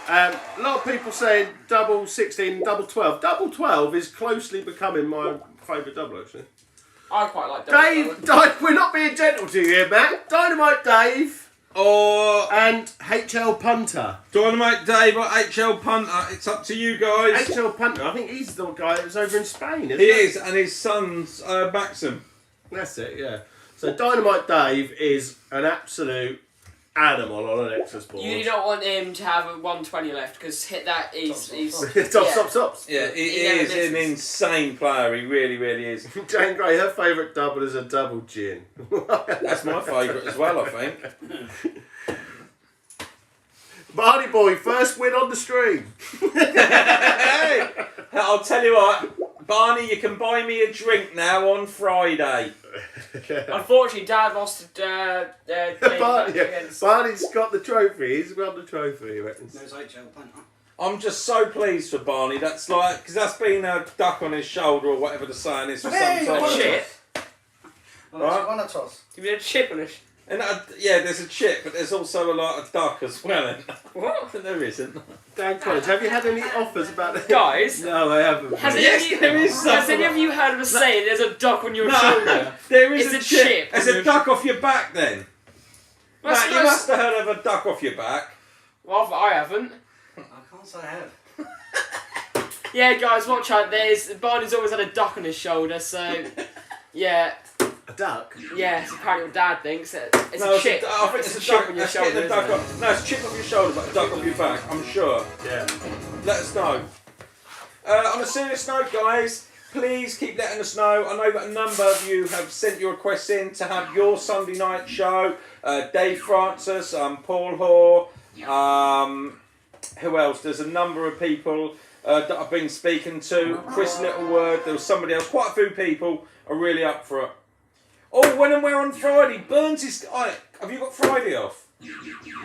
A lot of people saying double 16, double 12. Double 12 is closely becoming my favourite double, actually. I quite like Dave, we're not being gentle to you here, Matt. Dynamite Dave Or and HL Punter. Dynamite Dave or HL Punter. It's up to you guys. HL Punter, I think he's the guy that was over in Spain, isn't He he? is, and his son's Maxim. That's it, yeah. So Dynamite Dave is an absolute animal on an Nexus board. You do not want him to have a 120 left because hit that he's Tops. Yeah, he He never is an misses. insane player. He really, really is. Jane Gray, her favourite double is a double gin. That's my favourite as well, I think. Barney boy, first win on the stream. Hey, I'll tell you what, Barney, you can buy me a drink now on Friday. Unfortunately, Dad lost game against. Barney's got the trophy. He's got the trophy, he reckons. There's HL Punter. I'm just so pleased for Barney. That's like, because that's been a duck on his shoulder or whatever the saying is for Hey, some what time. Chip. Right. One a toss. Give me a chip on it. And yeah, there's a chip, but there's also a lot of duck as well. What? There isn't. Dan Collins, have you had any offers about that? Guys, No, I haven't. has Yes, there is has some. any of you heard of a saying, there's a duck on your No, shoulder? there is It's a a chip. chip. There's a duck off your back then. That's Matt, you nice. must have heard of a duck off your back. Well, I haven't. I can't say I have. Yeah, guys, watch out. Barney's always had a duck on his shoulder, so yeah. A duck? Yeah, it's apparently what Dad thinks. It's No, a chip. I think it's a chip duck on your that's getting shoulder. the duck Isn't it? off. No, it's a chip off your shoulder, but a duck off your back. I'm sure. Yeah. Let us know. On a serious note, guys, please keep letting us know. I know that a number of you have sent your requests in to have your Sunday night show. Dave Francis, Paul Hoare, who else? There's a number of people that I've been speaking to. Chris Littleword, there was somebody else. Quite a few people are really up for it. Oh, when and where on Friday? Burns is... have you got Friday off?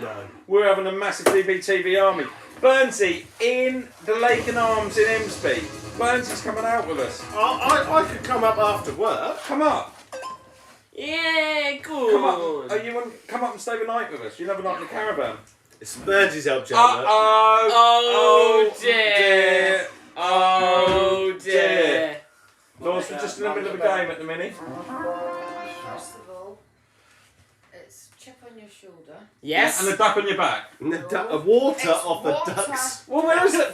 No. We're having a massive DBTV army. Burnsy in the Lake and Arms in Emsby. Burnsy's coming out with us. I could come up after work. Come up. Yeah, good. Come up. You want to come up and stay the night with us? You'll have a night in the caravan. It's Burns' help, Chandler. Oh dear. Oh dear. Lawrence, we're just in the middle of a game at the minute. First of all, it's chip on your shoulder. Yes. And a duck on your back. A water It's off water. a duck's. Well,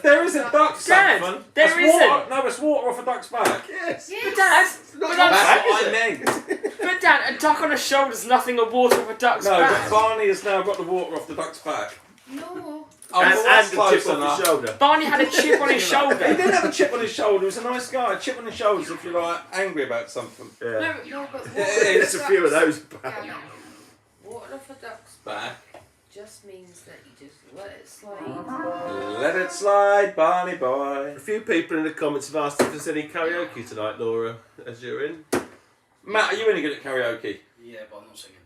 there is a duck, Dad, Sanford. there That's isn't. water. No, it's water off a duck's back. Yes. But Dad, Not Dad, back, That's is what I it? meant. but Dad, a duck on a shoulder's nothing of water of a duck's No, back. but Barney has now got the water off the duck's back. No. Oh, And, well, that's and a close chip enough. off your shoulder. Barney had a chip on his He shoulder. did have a chip on his shoulder. He was a nice guy. A chip on his shoulders if you're like angry about something. Yeah. No, but Yeah, There's a few of those about. Yeah, water off a duck's back Back. just means that you just let it slide. Let it slide, Barney boy. A few people in the comments have asked if there's any karaoke tonight, Laura, as you're in. Matt, are you any good at karaoke? Yeah, but I'm not singing.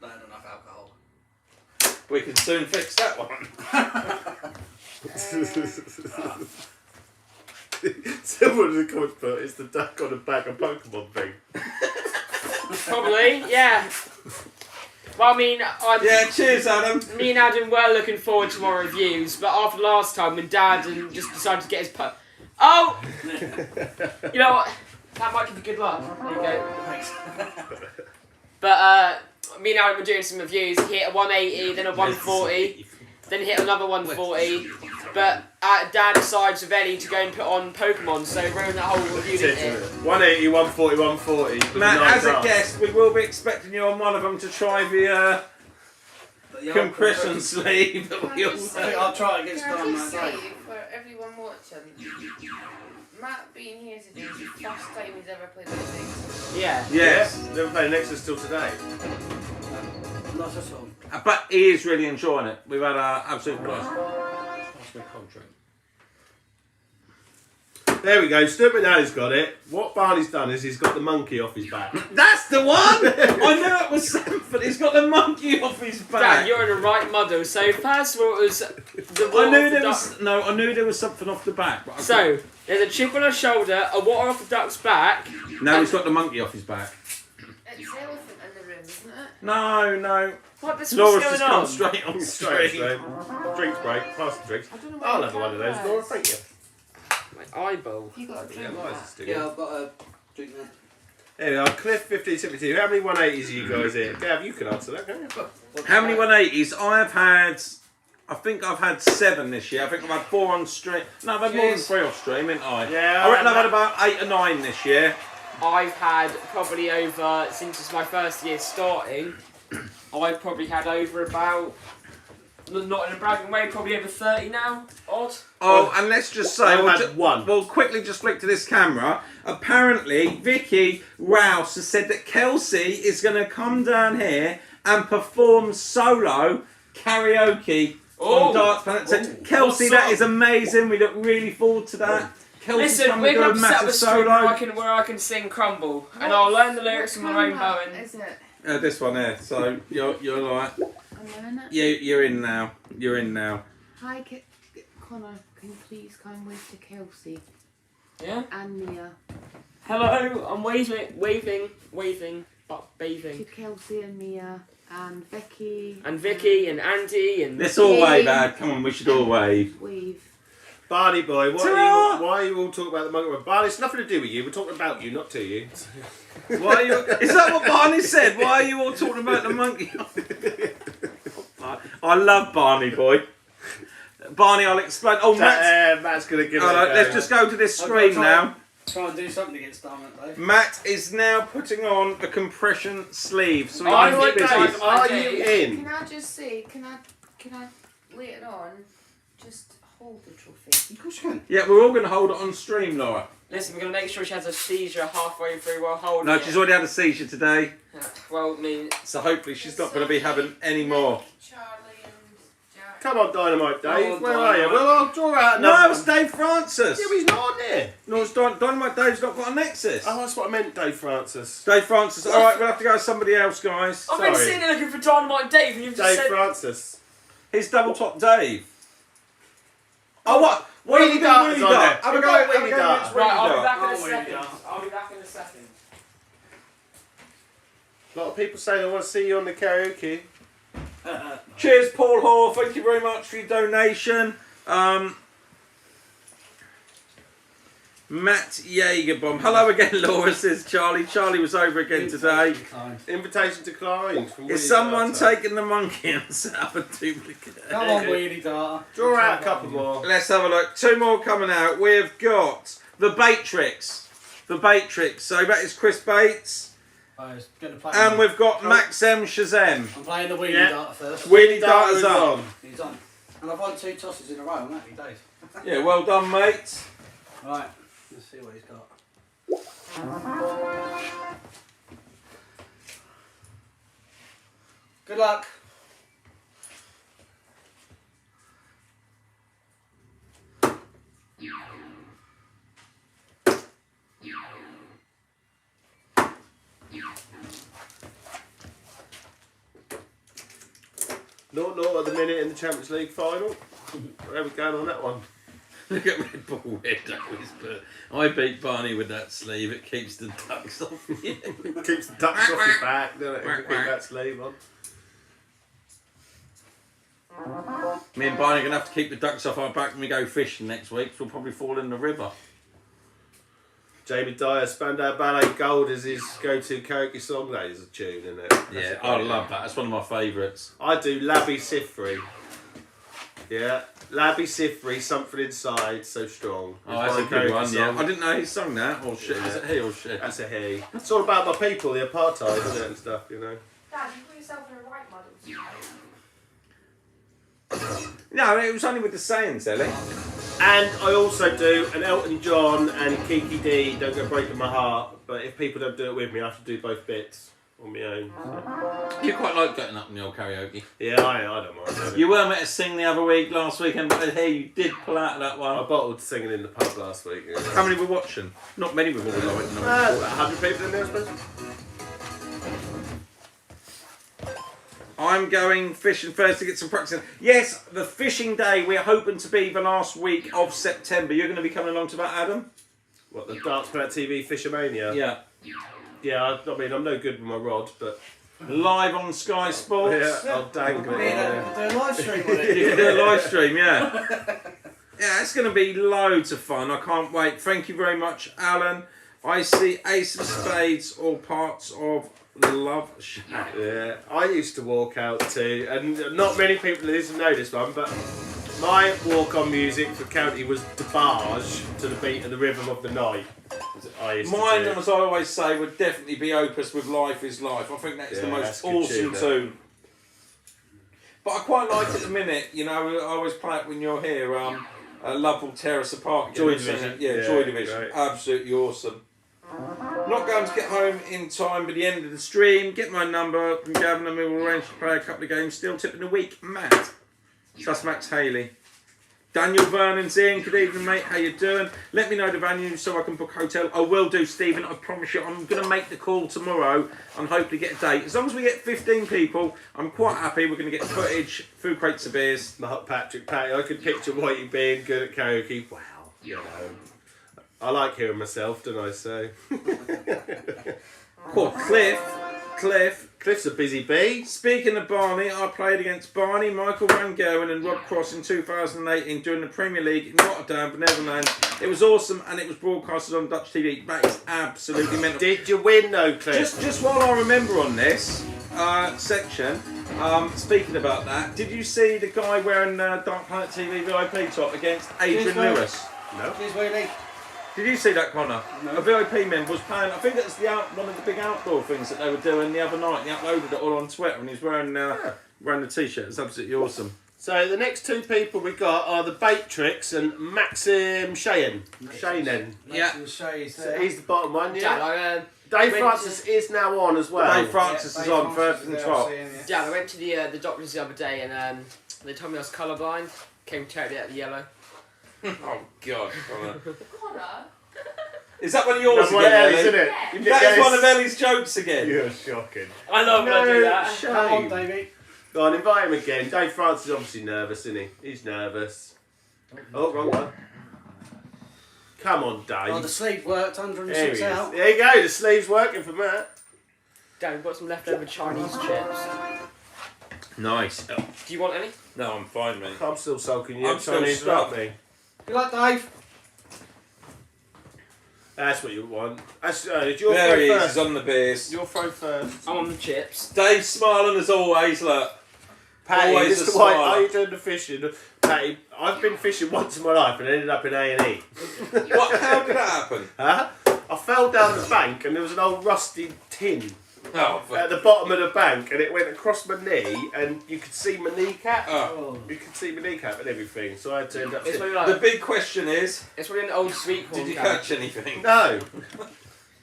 Not had enough alcohol. We can soon fix that one. Someone in the comments put, it's the duck on the back of Pokemon thing. Probably, yeah. Well, I mean, Yeah, cheers, Adam. me and Adam were looking forward to more reviews, but after last time when Dad and just decided to get his Oh! You know what? That might give you good luck. There you go. Thanks. But me and Adam were doing some reviews. He hit a 180, then a 140, then he hit another 140. But Dad decides eventually to go and put on Pokemon, so ruined that whole review, didn't it? 180, 140, 140. with Matt, nine as a darts. guest, we will be expecting you on one of them to try the compression sleeve that we I all think I'll try and get Can I done just that say, day. for everyone watching, Matt being here today is the first time he's ever played Nexus. Yeah. Yes. Never played Nexus till today. Not at all. But he is really enjoying it. We've had an absolute blast. That's my contract. There we go, Stuart McNally's got it. What Barney's done is he's got the monkey off his back. That's the one! I knew it was Sanford. He's got the monkey off his Dad, back. you're in the right muddle. So first of all, it was the I water knew off the there duck. was I knew there was something off the back. But I So there's a chip on her shoulder, a water off the duck's back. couldn't- now he's got the monkey off his back. It's the elephant in the room, isn't it? No. What? This Laura's what's just going come on? straight on Straight, stream. straight. Drinks break, pass the drinks. I don't know what I'll the have one of those, camera Laura, is. thank you. My eyeball. You got a Yeah, drink Liza's that. still Yeah, good. I've got a drink there. There we are, Cliff 1572. How many 180s are you guys here? Gav, you can answer that, can't you? How many 180s? I think I've had 7 this year. I think I've had 4 on stream. No, I've had more than Cheers. 3 off stream, haven't I? Yeah, I reckon I've I- had about 8 or 9 this year. I've had probably over, since it's my first year starting, I've probably had over about, not in a bragging way, probably over 30 now, odd. Oh, and let's just say, I've had one. We'll quickly just flick to this camera. Apparently, Vicky Rouse has said that Kelsey is going to come down here and perform solo karaoke Oh. on Darts Planet. So, Kelsey, What that song? is amazing. We look really forward to that. Kelsey's Listen, coming we're to do going a to set up massive a stream solo. where I can sing Crumble, and I'll learn the lyrics from my own Camera, poem. Is it? This one here. So you're like, I'm in it. you're in now. You're in now. Hi, Connor. Can you please come wave to Kelsey Yeah? and Mia? Hello, I'm waving, but To bathing. Kelsey and Mia and Vicky. And Vicky and Andy and... Let's all wave, Dad. Come on, we should all wave. Wave. Barney boy, Ta-ra! why are you all talking about the monkey? Barney, it's nothing to do with you. We're talking about you, not to you. Why are you? Is that what Barney said? Why are you all talking about the monkey? I love Barney boy. Barney, I'll explain. Oh, Matt. Matt's going to give it All a right, go. let's just go to this screen now. Try and do something against Diamond, Dave. Matt is now putting on the compression sleeve. So we Are can you keep busy. Dave? Are you in? Can I just see? Can I later on just hold the trophy? Of course you can. Yeah, we're all going to hold it on stream, Laura. Listen, we're going to make sure she has a seizure halfway through while holding No, it. she's already had a seizure today, Well, I mean, so hopefully she's not going to be having any more. Charlie and Jack. Come on, Dynamite Dave. Oh, Where are you? Dynamite. Well, I'll draw out No, another it's one. Dave Francis. Yeah, but he's not on there. No, it's Dynamite Dave's not got a Nexus. Oh, that's what I meant, Dave Francis. Dave Francis. All right, we'll have to go with somebody else, guys. I've been Sorry. sitting there looking for Dynamite Dave and you've just Dave said... Francis. He's double top Dave. Oh, what? Wheelie Dart is on there. Have a We've go got have a Wheelie go Dart. against Right, Wheelie I'll be Dart. back in a Oh, second. yeah. I'll be back in a second. A lot of people say they want to see you on the karaoke. Cheers, Paul Hoare. Thank you very much for your donation. Matt Jagerbomb. Hello again, Laura, says Charlie. Charlie was over again today. Invitation declined from Is Wheelie someone Darter. taking the monkey and set up a duplicate? Come on, Wheelie Dart. Draw out a couple more. Let's have a look. Two more coming out. We've got the Batrix. The Batrix. So that is Chris Bates. Oh, it's gonna play And we've got Max M. Shazam. I'm playing the Wheelie Yeah. Dart first. Wheelie Darter's Darter's up. on. He's on. And I've won 2 tosses in a row. I'm happy days. Yeah, well done, mate. Right, let's see what he's got. Good luck. Not at the minute in the Champions League final. Where are we going on that one? Look at Red Bull Weirdos, but I beat Barney with that sleeve. It keeps the ducks off you. Keeps the ducks off his back, doesn't it? Keep that sleeve on. Me and Barney are going to have to keep the ducks off our back when we go fishing next week. So we'll probably fall in the river. Jamie Dyer, Spandau Ballet Gold is his go-to karaoke song. That is a tune, isn't it? Yeah, I love that. That's one of my favourites. I do Labby Sifri. Yeah, Labby Sifri, Something Inside, So Strong. Oh, that's a good one, yeah. I didn't know he sung that. Or shit. Yeah. Is it he or shit? That's a he. It's all about my people, the apartheid, isn't it, and stuff, you know. Dad, you put yourself in a right model. No, it was only with the sayings, Ellie. And I also do an Elton John and Kiki D, Don't Go Breaking My Heart. But if people don't do it with me, I have to do both bits on my own. You quite like getting up in the old karaoke. Yeah, I don't mind doing it. You were meant to sing the other week, last weekend, but hey, you did pull out of that I one. bottled singing in the pub last week. Yeah. How many were watching? Not many were watching. About 100 people in there, I suppose. I'm going fishing first to get some practice in. Yes, the fishing day we're hoping to be the last week of September. You're going to be coming along to that, Adam? What, the Darts Planet TV Fishermania? Yeah. Yeah, I mean, I'm no good with my rod, but Live on Sky Sports. yeah, I'll dangle it. Do a live stream with it. You can do a live stream, yeah. Yeah, it's going to be loads of fun. I can't wait. Thank you very much, Alan. I see Ace of Spades, all parts of Love Shack. Yeah, I used to walk out too, and not many people know this one, but my walk-on music for county was DeBarge to the beat of the rhythm of the night. I used Mine, to do. as I always say, would definitely be Opus with Life is Life. I think that's the Yeah, most that's a good awesome tune, tune. But I quite like it at the minute. You know, I always play it when you're here. Love Will Tear Us Apart. again. Joy Division. Yeah, Yeah, Joy Division. great. Absolutely awesome. Not going to get home in time by the end of the stream. Get my number from Gavin and we will arrange to play a couple of games. Still tipping the week. Matt. So that's Max Haley. Daniel Vernon's in. Good evening, mate. How you doing? Let me know the venue so I can book a hotel. I will do, Stephen. I promise you. I'm going to make the call tomorrow and hopefully get a date. As long as we get 15 people, I'm quite happy. We're going to get footage, food crates of beers. Mark Patrick Patty, I could picture Whitey being good at karaoke. Wow, you know. I like hearing myself, don't I? So. Cool. Cliff, Cliff's a busy bee. Speaking of Barney, I played against Barney, Michael Van Gerwen and Rob Cross in 2018 during the Premier League in Rotterdam, the Netherlands. It was awesome and it was broadcasted on Dutch TV. That is absolutely mental. Did you win though, Cliff? Just while I remember on this section, speaking about that, did you see the guy wearing Dark Planet TV VIP top against Adrian Lewis? No. Cheers, Wheelie. Did you see that, Connor? No. A VIP member was playing. I think that's one of the big outdoor things that they were doing the other night. They uploaded it all on Twitter, and he's wearing the t-shirt. It's absolutely awesome. So the next two people we got are the Batrix and Maxim Shayen. Shayen. Yeah. So he's the bottom one, Dad, yeah. I, Dave Francis is now on as well. Dave Francis is on first and top. Dad, I went to the doctors the other day and they told me I was colourblind. Came totally out of the yellow. Oh God, Connor. Connor. Is that one of yours That's one of again, Ellie's, Ellie? isn't it? Yeah. You That is guess- one of Ellie's jokes again. You're shocking. I love when I do that. Come on, Shame. Davey. Go on, invite him again. Dave Francis is obviously nervous, isn't he? He's nervous. Oh, wrong one. Come on, Dave. Oh, the sleeve worked, There he 106 is. out. There you go, the sleeve's working for Matt. Dad, we've got some leftover Chinese chips. Nice. Do you want any? No, I'm fine, mate. I'm still sulking you. I'm still trying to interrupt stuck. me. You like Dave? That's what you want. That's, it's your There he throw is. first. He's on the beers. Your throw first. I'm on the chips. Dave's smiling as always. Look. Patty, Always Mr. a White, smiler. are you doing the fishing? Patty, I've been fishing once in my life and ended up in A&E. What? How did that happen? Huh? I fell down the bank and there was an old rusty tin Oh, at the bottom of the bank and it went across my knee and you could see my kneecap. oh. You could see my kneecap and everything, so I had to end up It's sitting. probably The like, big question is, it's probably an old sweet corn did you can. catch anything? No.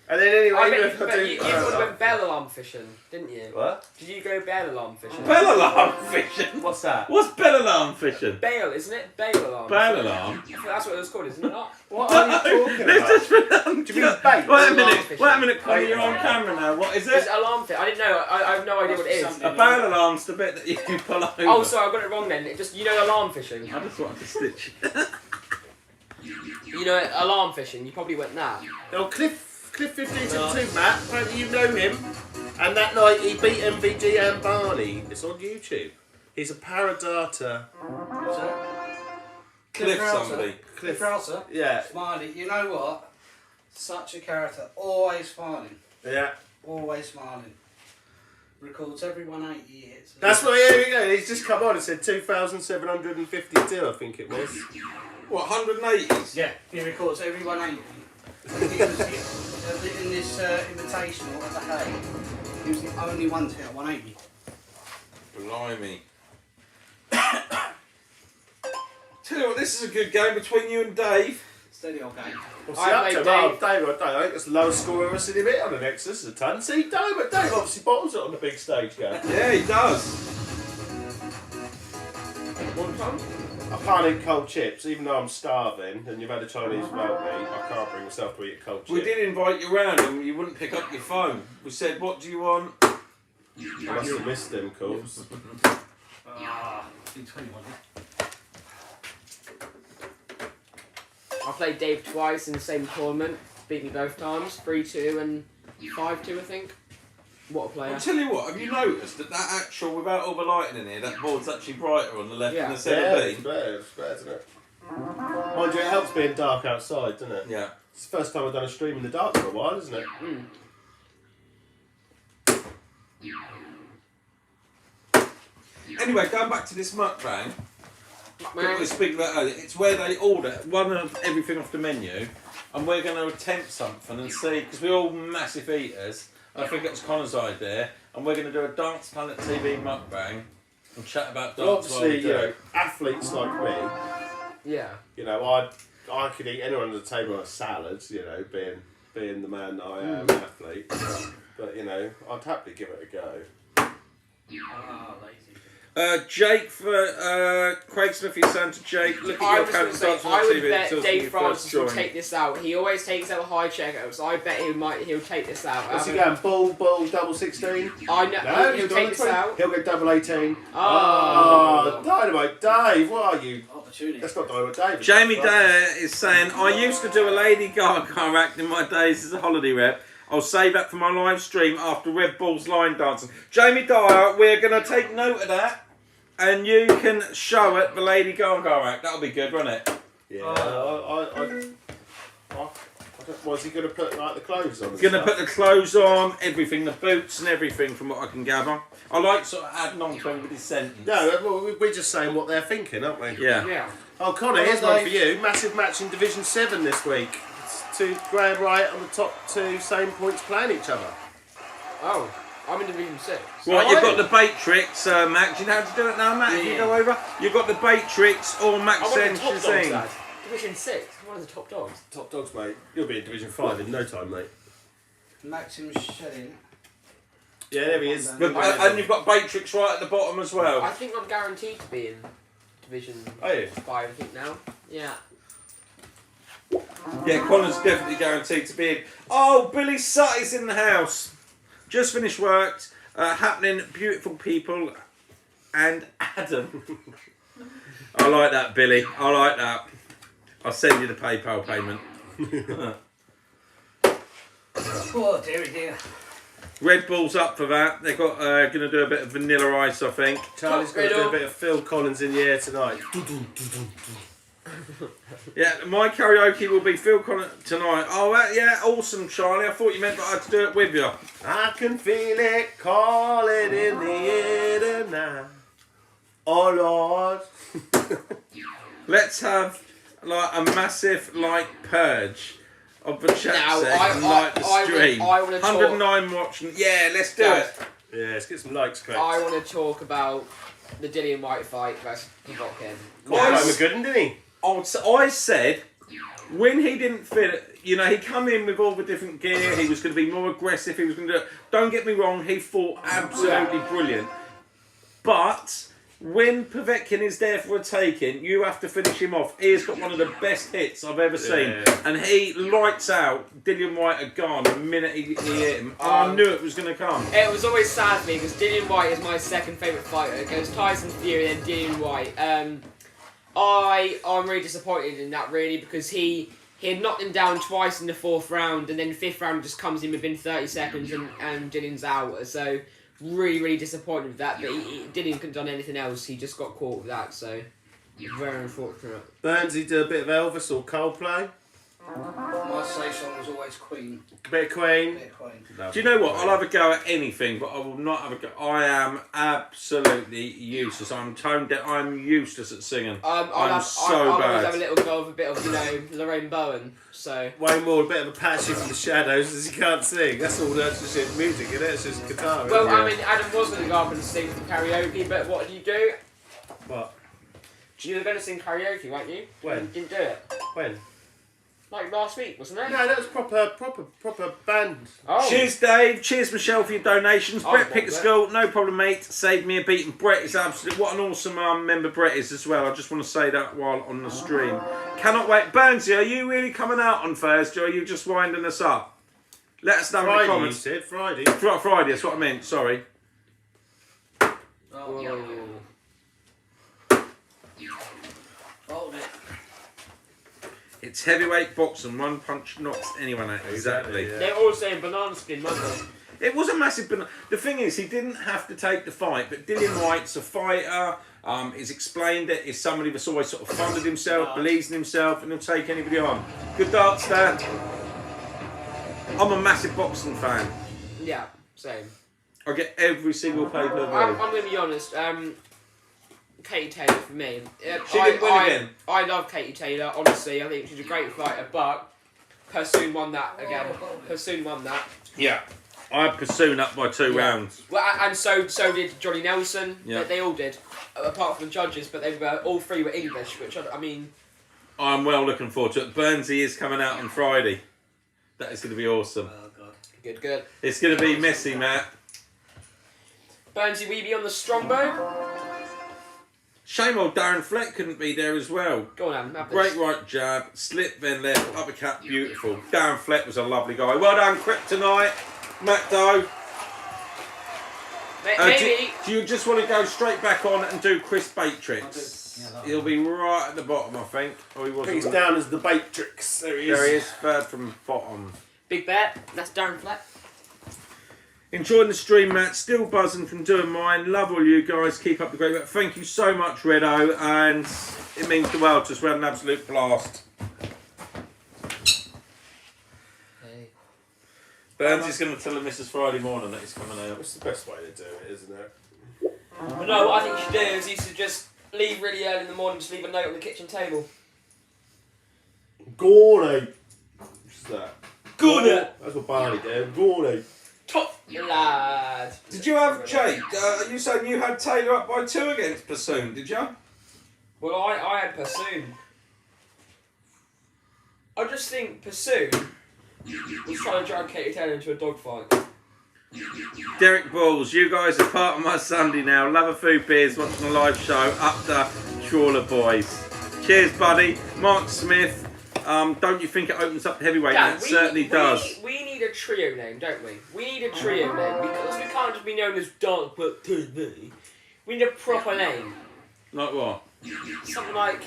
And then anyway, I even bet if I but do- you would have went bell alarm fishing, didn't you? What? Did you go bell alarm fishing? Bell alarm fishing? What's that? What's bell alarm fishing? Bail, isn't it? Bail alarm. Bell alarm? I think that's what it was called, isn't it? Not? What are you talking Let's about? just put that on. Do you mean bait? Wait a minute, Connie, you're on camera now. What is It's it? alarm fish. I didn't know. I have no idea what it is. A bell alarm's the bit that you pull over. Oh, sorry, I got it wrong then. It just, you know alarm fishing? I just wanted to stitch. You know alarm fishing, you probably went that. No, Cliff 1572, Matt. Apparently you know him. And that night he beat MVG and Barney. It's on YouTube. He's a paradata. Cliff somebody. Cliff Rouser. Yeah, Smiley. You know what? Such a character. Always smiling. yeah. Always smiling. Records every 180 hits. That's what, here we go. He's just come on and said 2,752, I think it was. What, 180s? Yeah, he records every 180. He was in this invitational at the Hague. He was the only one to hit 180. Blimey. Tell you what, this is a good game between you and Dave. Steady old game. What's I he up played to? Dave. Oh, Dave, I don't know. That's the lowest score I've ever seen him hit on the Nexus. A ton. See, Dave obviously bottles it on the big stage, guy. Yeah, he does. One time? I can't eat cold chips, even though I'm starving, and you've had a Chinese without me. I can't bring myself to eat cold chips. We did invite you round and you wouldn't pick up your phone. We said, what do you want? I must have missed them calls. I played Dave twice in the same tournament. Beat me both times. 3-2 and 5-2, I think. What a player. I'll tell you what, have you noticed that actual, without all the lighting in here, that board's actually brighter on the left Yeah. than the centre It's B? better, isn't it? Mind you, it helps being dark outside, doesn't it? Yeah. It's the first time I've done a stream in the dark for a while, isn't it? Mm. Anyway, going back to this mukbang, that we were Man, speaking about earlier, it's where they order one of everything off the menu, and we're going to attempt something and see, because we're all massive eaters, and I think it was Connor's idea, and we're going to do a Dance Planet TV mukbang and chat about Well, dance while we obviously, do you know, it. athletes like me, yeah. you know, I could eat anyone at the table on a salad, you know, being the man that I am, an athlete. But, you know, I'd happily give it a go. Ah, lazy. Jake for Craig Smith, he's saying to Jake, look I at your was going account, to say, Dance I Planet would TV, bet it's also Dave your first Francis will join. take this out. He always takes out high checkouts, so I bet he'll take this out. What's he going? Bull, double 16? I know, No, he'll he's take this out. He'll go double 18. Oh. Dynamite Dave, what are you? Opportunity. That's not Dynamite Dave. Jamie Dare is saying, I used to do a Lady Gaga act in my days as a holiday rep. I'll save that for my live stream after Red Bull's line dancing. Jamie Dyer, we're going to take note of that, and you can show it the Lady Gaga act. That'll be good, won't it? Yeah. Was he going to put like the clothes on? He's going to put the clothes on, everything, the boots and everything, from what I can gather. I like sort of adding on to everybody's sentence. No, we're just saying what they're thinking, aren't we? Yeah. Yeah. Oh, Connor, here's one for you. Massive match in Division 7 this week. It's two Graham Wright on the top two, same points playing each other. Oh, I'm in Division 6. Right, Oh, you've are got the bait tricks, Max. You know how to do it now, Matt? If you Yeah. go over, you've got the bait tricks or Max I want and the top dogs, Shazam. lad. Division 6. One of the top dogs. Top dogs, mate. You'll be in Division 5 in no time, mate. Maxim Shedding. Yeah, there he is. And you've got bait tricks right at the bottom as well. I think I'm guaranteed to be in Division Are you? 5, I think now. Yeah. Yeah, Connor's definitely guaranteed to be in. Oh, Billy Sutty's in the house. Just finished work. Happening, beautiful people, and Adam. I like that, Billy. I like that. I'll send you the PayPal payment. Oh dear, dear. Red Bull's up for that. They've got going to do a bit of Vanilla Ice, I think. Charlie's going to do a bit of Phil Collins in the air tonight. Yeah, my karaoke will be Phil Collins tonight. Oh, yeah, awesome, Charlie. I thought you meant that I had to do it with you. I can feel it calling in the air tonight. Oh Lord. Let's have like a massive purge of the chat Now, section, like the stream. I wanna talk- 109 watching. Yeah, let's do Guys, it. Yeah, let's get some likes, Craig. I want to talk about the Dillian White fight versus Provokin. Quite a good one, didn't he? I said when he didn't fit, you know, he come in with all the different gear. He was going to be more aggressive. He was going to do it. Don't get me wrong. He fought absolutely brilliant, but when Povetkin is there for a taking, you have to finish him off. He has got one of the best hits I've ever seen. And he lights out Dillian White at Ghana the minute he hit him. I knew it was going to come. It was always sad for me because Dillian White is my second favourite fighter. It goes Tyson Fury and Dillian White. I'm really disappointed in that, really, because he had knocked him down twice in the 4th round, and then the 5th round just comes in within 30 seconds and Dillian's out. So really, really disappointed with that. But Dillian couldn't have done anything else. He just got caught with that. So very unfortunate. Burnsy did a bit of Elvis or Coldplay. My say song was always Queen. A bit of Queen. Bit of Queen. Do you know what? I'll have a go at anything, but I will not have a go. I am absolutely useless. I'm tone deaf. I'm useless at singing. I'll always bad. have a little go of a bit of, you know, Lorraine Bowen. So Wayne Moore, a bit of a patchy from the shadows as he can't sing. That's all that's just music, isn't it? It's just guitar. well, isn't it? I mean, Adam was going to go up and sing some karaoke, but what did you do? What? You were going to sing karaoke, weren't you? When? You didn't do it. When? Like last week, wasn't it? No, that was proper band. Oh. Cheers, Dave. Cheers, Michelle, for your donations. Oh, Brett well, Pickersgill, no problem, mate. Saved me a beat. And Brett is absolute. What an awesome member Brett is as well. I just want to say that while on the stream. Cannot wait. Burnsy, are you really coming out on Thursday, or are you just winding us up? Let us know in the Friday, you comments. said Friday. Friday, that's what I meant. Sorry. Whoa. Hold it. It's heavyweight boxing. One punch knocks anyone out. Exactly. Yeah. They're all saying banana skin, weren't they? It was a massive. The thing is, he didn't have to take the fight, but Dillian White's a fighter. He's explained it. He's somebody that's always sort of funded himself, believes in himself, and he'll take anybody on. Good darts there. I'm a massive boxing fan. Yeah, same. I get every single pay-per-view. I'm going to be honest. Katie Taylor for me. She didn't win again. I love Katie Taylor. Honestly, I think she's a great fighter, but Pursoon won that again. Pursoon won that. Yeah. I had Pursoon up by 2 rounds. Well, and so did Johnny Nelson. Yeah. They all did, apart from the judges. But they were all three were English, which I mean. I'm well looking forward to it. Burnsy is coming out on Friday. That is going to be awesome. Oh god. Good. It's going to be messy, Matt. Burnsy, will you be on the Strongbow? Shame old Darren Fleck couldn't be there as well. Go on, Adam. Have this. Great right jab, slip then left, uppercut, beautiful. Darren Fleck was a lovely guy. Well done, Kryptonite, Matt Doe. Maybe. Do you just want to go straight back on and do Chris Batrix? Yeah, He'll be right at the bottom, I think. Oh, he I think wasn't. he's down as the Batrix. There he is. There he is, third from bottom. Big bet. That's Darren Fleck. Enjoying the stream, Matt. Still buzzing from doing mine. Love all you guys. Keep up the great work. Thank you so much, Redo, and it means the world to us. We had an absolute blast. Hey. Burns is going to tell the missus Friday morning that he's coming out. It's the best way to do it, isn't it? But no, what I think you should do is you should just leave really early in the morning, just leave a note on the kitchen table. Gordy. What's that? Gordy. That's what Barney did. Gordy. Top lad. Did you have Jake? You saying you had Taylor up by 2 against Bassoon? Did you? Well, I had Pursoon. I just think Pursoon was trying to drag Katie Taylor into a dogfight. Derek Balls, you guys are part of my Sunday now. Love a few beers, watching a live show. Up the Trawler Boys. Cheers, buddy. Mark Smith. Don't you think it opens up the heavyweight? Dan, It certainly does. We need a trio name, don't we? We need a trio name because we can't just be known as Dark Book TV. We need a proper name. Like what? Something like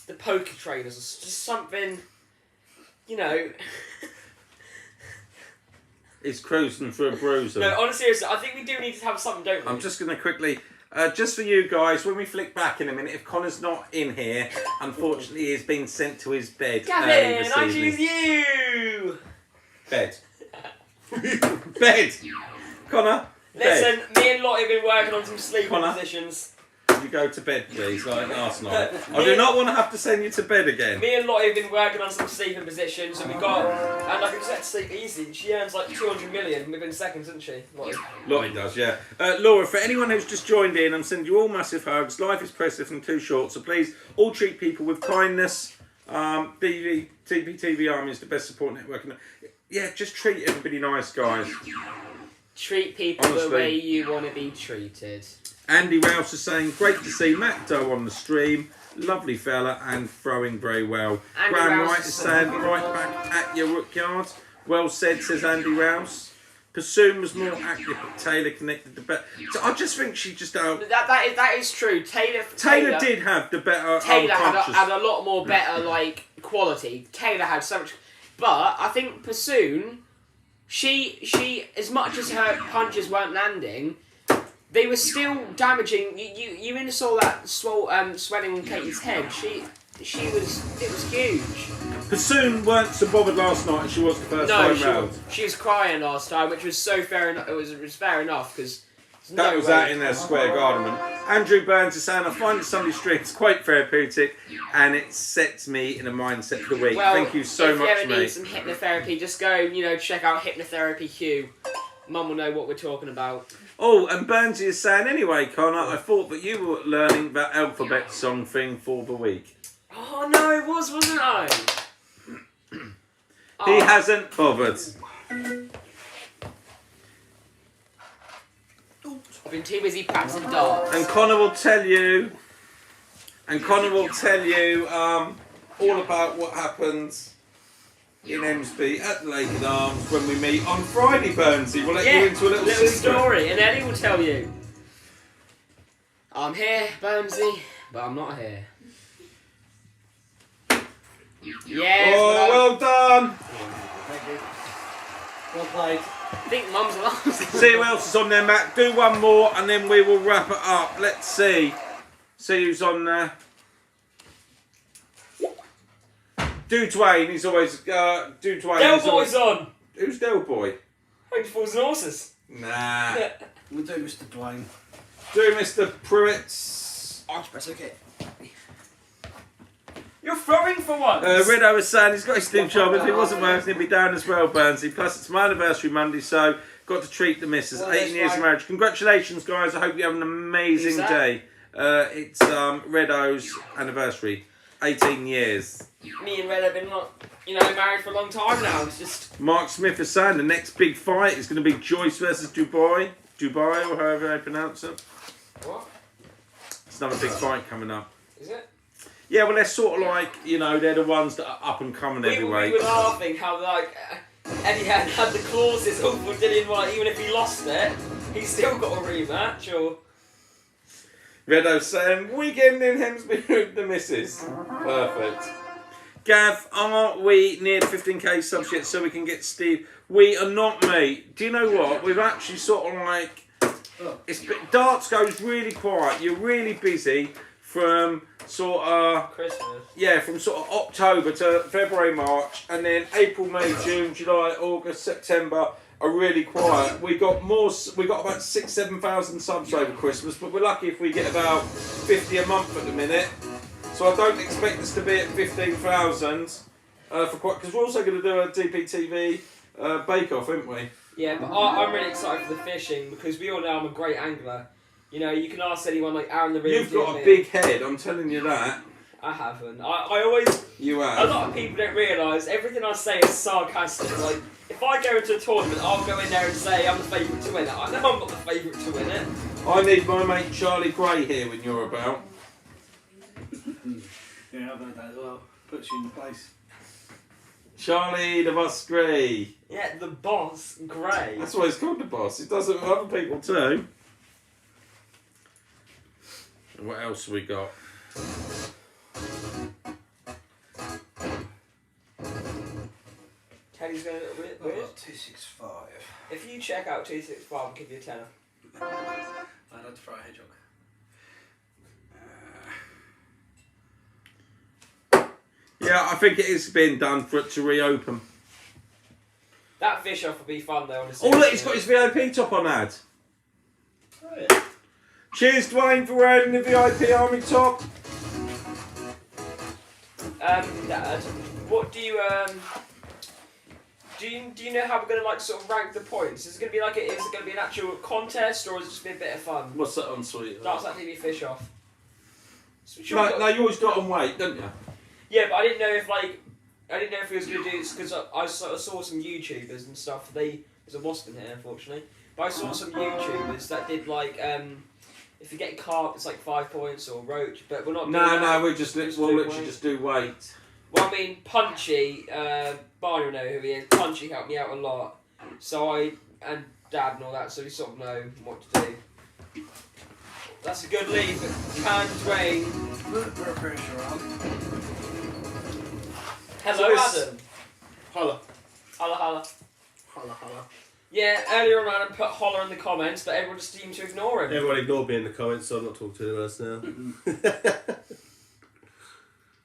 the Poker Traders or just something, you know. It's cruising for a bruiser. No, honestly, seriously, I think we do need to have something, don't we? I'm just going to quickly, just for you guys, when we flick back in a minute, if Connor's not in here, unfortunately he's been sent to his bed. Gavin, this I evening. choose you! Bed. Bed. Connor. Listen, me and Lottie have been working on some sleeping Connor. positions. Bed. You go to bed, please, like last night. I do not want to have to send you to bed again. Me and Lottie have been working on some sleeping positions, and we got, and I can just let her sleep easy. She earns like 200 million within seconds, doesn't she? Lottie. Lottie does, yeah. Laura, for anyone who's just joined in, I'm sending you all massive hugs. Life is precious and too short, so please all treat people with kindness. TV Army is the best support network. Yeah, just treat everybody nice, guys. Treat people Honestly. the way you want to be treated. Andy Rouse is saying, great to see Matt Doe on the stream. Lovely fella and throwing very well. Andy Graham Rouse Wright is is saying, right back at your rook yard. Well said, says Andy Rouse. Pursoon was more active, but Taylor connected the better. So I just think she just That is true. Taylor did have the better Taylor punches. had a lot more better quality. Taylor had so much, but I think Pursoon, she as much as her punches weren't landing, they were still damaging. You even saw that swelling on Katie's head. It was huge. Pursoon weren't so bothered last night as she was the first time round. She was crying last time, which was so fair enough. It was fair enough because That was out in their square garden. Andrew Burns is saying, I find the Sunday streams quite therapeutic and it sets me in a mindset for the week. Well, thank you so much, if you ever mate. need some hypnotherapy, just go, check out Hypnotherapy Hugh. Mum will know what we're talking about. Oh, and Burnsy is saying, anyway, Connor, I thought that you were learning that alphabet song thing for the week. Oh no, it wasn't I? He hasn't bothered. I've been too busy practicing darts. And Connor will tell you all about what happens in Emsby at the Lake and Arms when we meet on Friday, Burnsy. We'll let you into a little secret. story, and Eddie will tell you. I'm here, Burnsy, but I'm not here. Yes, Oh, well done. Thank you. Well played. I think Mum's alarm. See who else is on there, Matt. Do one more and then we will wrap it up. Let's see. See who's on there. Do Dwayne, he's always... Do Dwayne. Del he's Boy's always, on. Who's Del Boy? Thanks for the horses. Nah. We'll do Mr. Dwayne. Do Mr. Pruitt's... Archpress, okay. You're throwing for once. Rido was saying he's got his new job. If he wasn't working, he'd be down as well, Burnsy. Plus, it's my anniversary Monday, so got to treat the missus. Well, 18 years of marriage. Congratulations, guys. I hope you have an amazing Who's that? day. It's Rido's anniversary. 18 years. Me and Red have been, married for a long time now. It's just... Mark Smith is saying the next big fight is going to be Joyce versus Dubai, or however they pronounce it. What? It's another big fight coming up. Is it? Yeah, well, they're sort of like, they're the ones that are up and coming We heavyweight. were laughing how, Eddie had the clauses up for Dillian White, even if he lost it, he's still got a rematch, or... Redo saying, weekend in Hemsby with the missus. Perfect. Gav, are we near the 15k subs yet so we can get Steve? We are not, mate. Do you know what? We've actually sort of like... Darts goes really quiet. You're really busy from sort of... Christmas. Yeah, from sort of October to February, March, and then April, May, June, July, August, September are really quiet. We got about 6,000-7,000 subs over Christmas, but we're lucky if we get about 50 a month at the minute. So I don't expect us to be at 15,000 for quite, because we're also going to do a DPTV bake off, aren't we? Yeah, but I'm really excited for the fishing because we all know I'm a great angler. You know, you can ask anyone like Aaron the Real. You've got a big head, I'm telling you that. I haven't. I always. You have. A lot of people don't realise everything I say is sarcastic. Like, if I go into a tournament, I'll go in there and say I'm the favourite to win it. I know I'm not the favourite to win it. I need my mate Charlie Gray here when you're about. Yeah, I've heard that as well. Puts you in place. Charlie the Boss Gray. Yeah, the boss, Gray. That's why he's called the boss. He does it with other people too. What else have we got? Teddy's going a little bit I've weird. got 265. If you check out 265, I'll give you a tenner. I'd like to fry a hedgehog. Yeah, I think it is being done for it to reopen. That fish off will be fun though. Honestly. Oh look, he's got his VIP top on, ad. Oh, yeah. Cheers, Dwayne, for wearing the VIP army top. Dad, what do you do you know how we're gonna like sort of rank the points? Is it gonna be like is it gonna be an actual contest or is it just be a bit of fun? What's that on, sweet? That's like TV fish off. So No, you always got on weight, don't you? Yeah, but I didn't know if he was gonna do this because I sort of saw some YouTubers and stuff. There's a wasp in here, unfortunately. But I saw some YouTubers that did like if you get carp, it's like 5 points or roach. But we're not. Doing that. No, we'll literally just do weight. Well, I mean, Punchy, Barney will know who he is. Punchy helped me out a lot. So and Dad and all that, so we sort of know what to do. That's a good lead, but can Dwayne... Put pressure on. Hello, Adam. Holla. Holla, holla. Holla, holla. Yeah, earlier on Adam put holler in the comments, but everyone just seemed to ignore him. Everyone ignored me in the comments, so I'm not talking to anyone else now.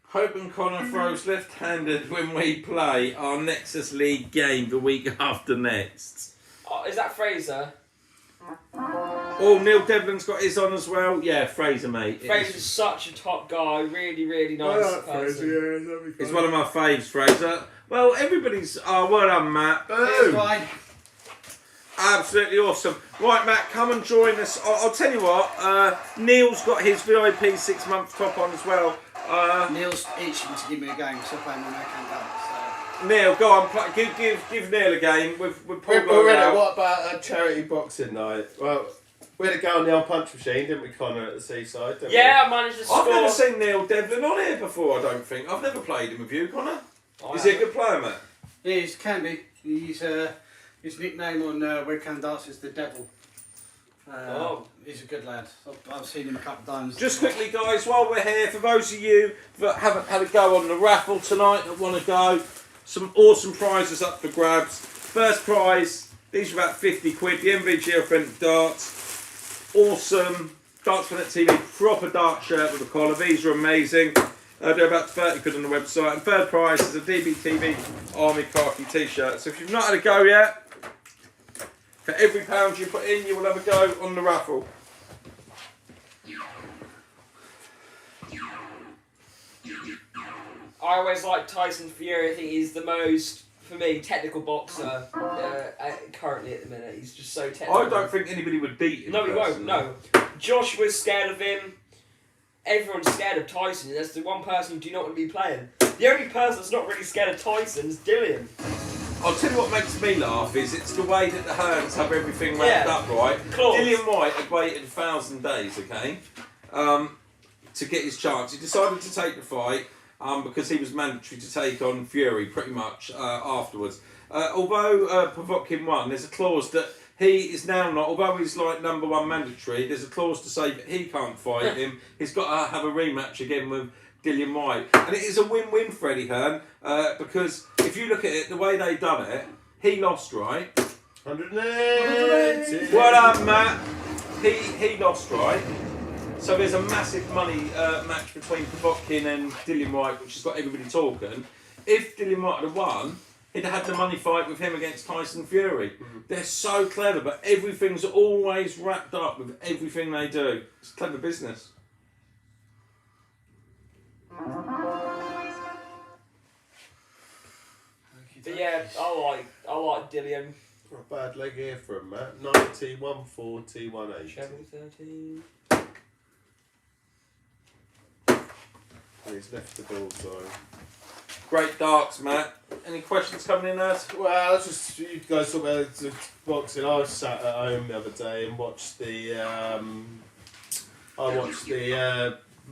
Hope and Connor throws left-handed when we play our Nexus League game the week after next. Oh, is that Fraser? Oh, Neil Devlin's got his on as well. Yeah, Fraser, mate. Fraser's such a top guy, really, really nice person. He's one of my faves, Fraser. Well, everybody's... Oh, well done, Matt. Boom! Absolutely awesome. Right, Matt, come and join us. I'll tell you what, Neil's got his VIP 6-month top on as well. Neil's itching to give me a game, so playing on American Darts. Neil, go on, give Neil a game. We've Paul Already, out. what about a charity boxing night? Well, we had a go on the old punch machine, didn't we, Connor, at the seaside? Didn't Yeah, I managed to score. I've never seen Neil Devlin on here before, I don't think. I've never played him with you, Connor. Is he a good player, Matt? He can be. He's his nickname on webcam darts is the Devil. He's a good lad. I've seen him a couple of times. Just quickly, guys, while we're here, for those of you that haven't had a go on the raffle tonight that want to go, some awesome prizes up for grabs. First prize, these are about 50 quid, the MVG Authentic Darts. Awesome Darts Fanatic TV proper dart shirt with a collar. These are amazing. They're about 30 quid on the website. And third prize is a DBTV Army Khaki t-shirt. So if you've not had a go yet, for every pound you put in, you will have a go on the raffle. I always like Tyson Fury. I think he's the most, for me, technical boxer currently at the minute. He's just so technical. I don't think anybody would beat him. No, he won't. No. Josh was scared of him. Everyone's scared of Tyson. That's the one person you do not want to be playing. The only person that's not really scared of Tyson is Dillian. I'll tell you what makes me laugh is it's the way that the Hearns have everything wrapped up right. Claws. Dillian White had waited 1,000 days, okay, to get his chance. He decided to take the fight because he was mandatory to take on Fury pretty much afterwards. Although Povetkin won, there's a clause that he is now not, although he's like #1 mandatory, there's a clause to say that he can't fight him. He's got to have a rematch again with Dillian White. And it is a win-win for Eddie Hearn because if you look at it, the way they done it, he lost, right? 180. Well done, Matt. He lost, right? So there's a massive money match between Povetkin and Dillian White, which has got everybody talking. If Dillian White had won, he'd have had the money fight with him against Tyson Fury. They're so clever, but everything's always wrapped up with everything they do. It's clever business. But yeah, I like Dillian. Not a bad leg here for him, Matt. 90, 140, 180. Treble 13. And he's left the bullseye. Great darts, Matt. Any questions coming in, lads? Well, it's just you guys talk about the boxing. I sat at home the other day and watched the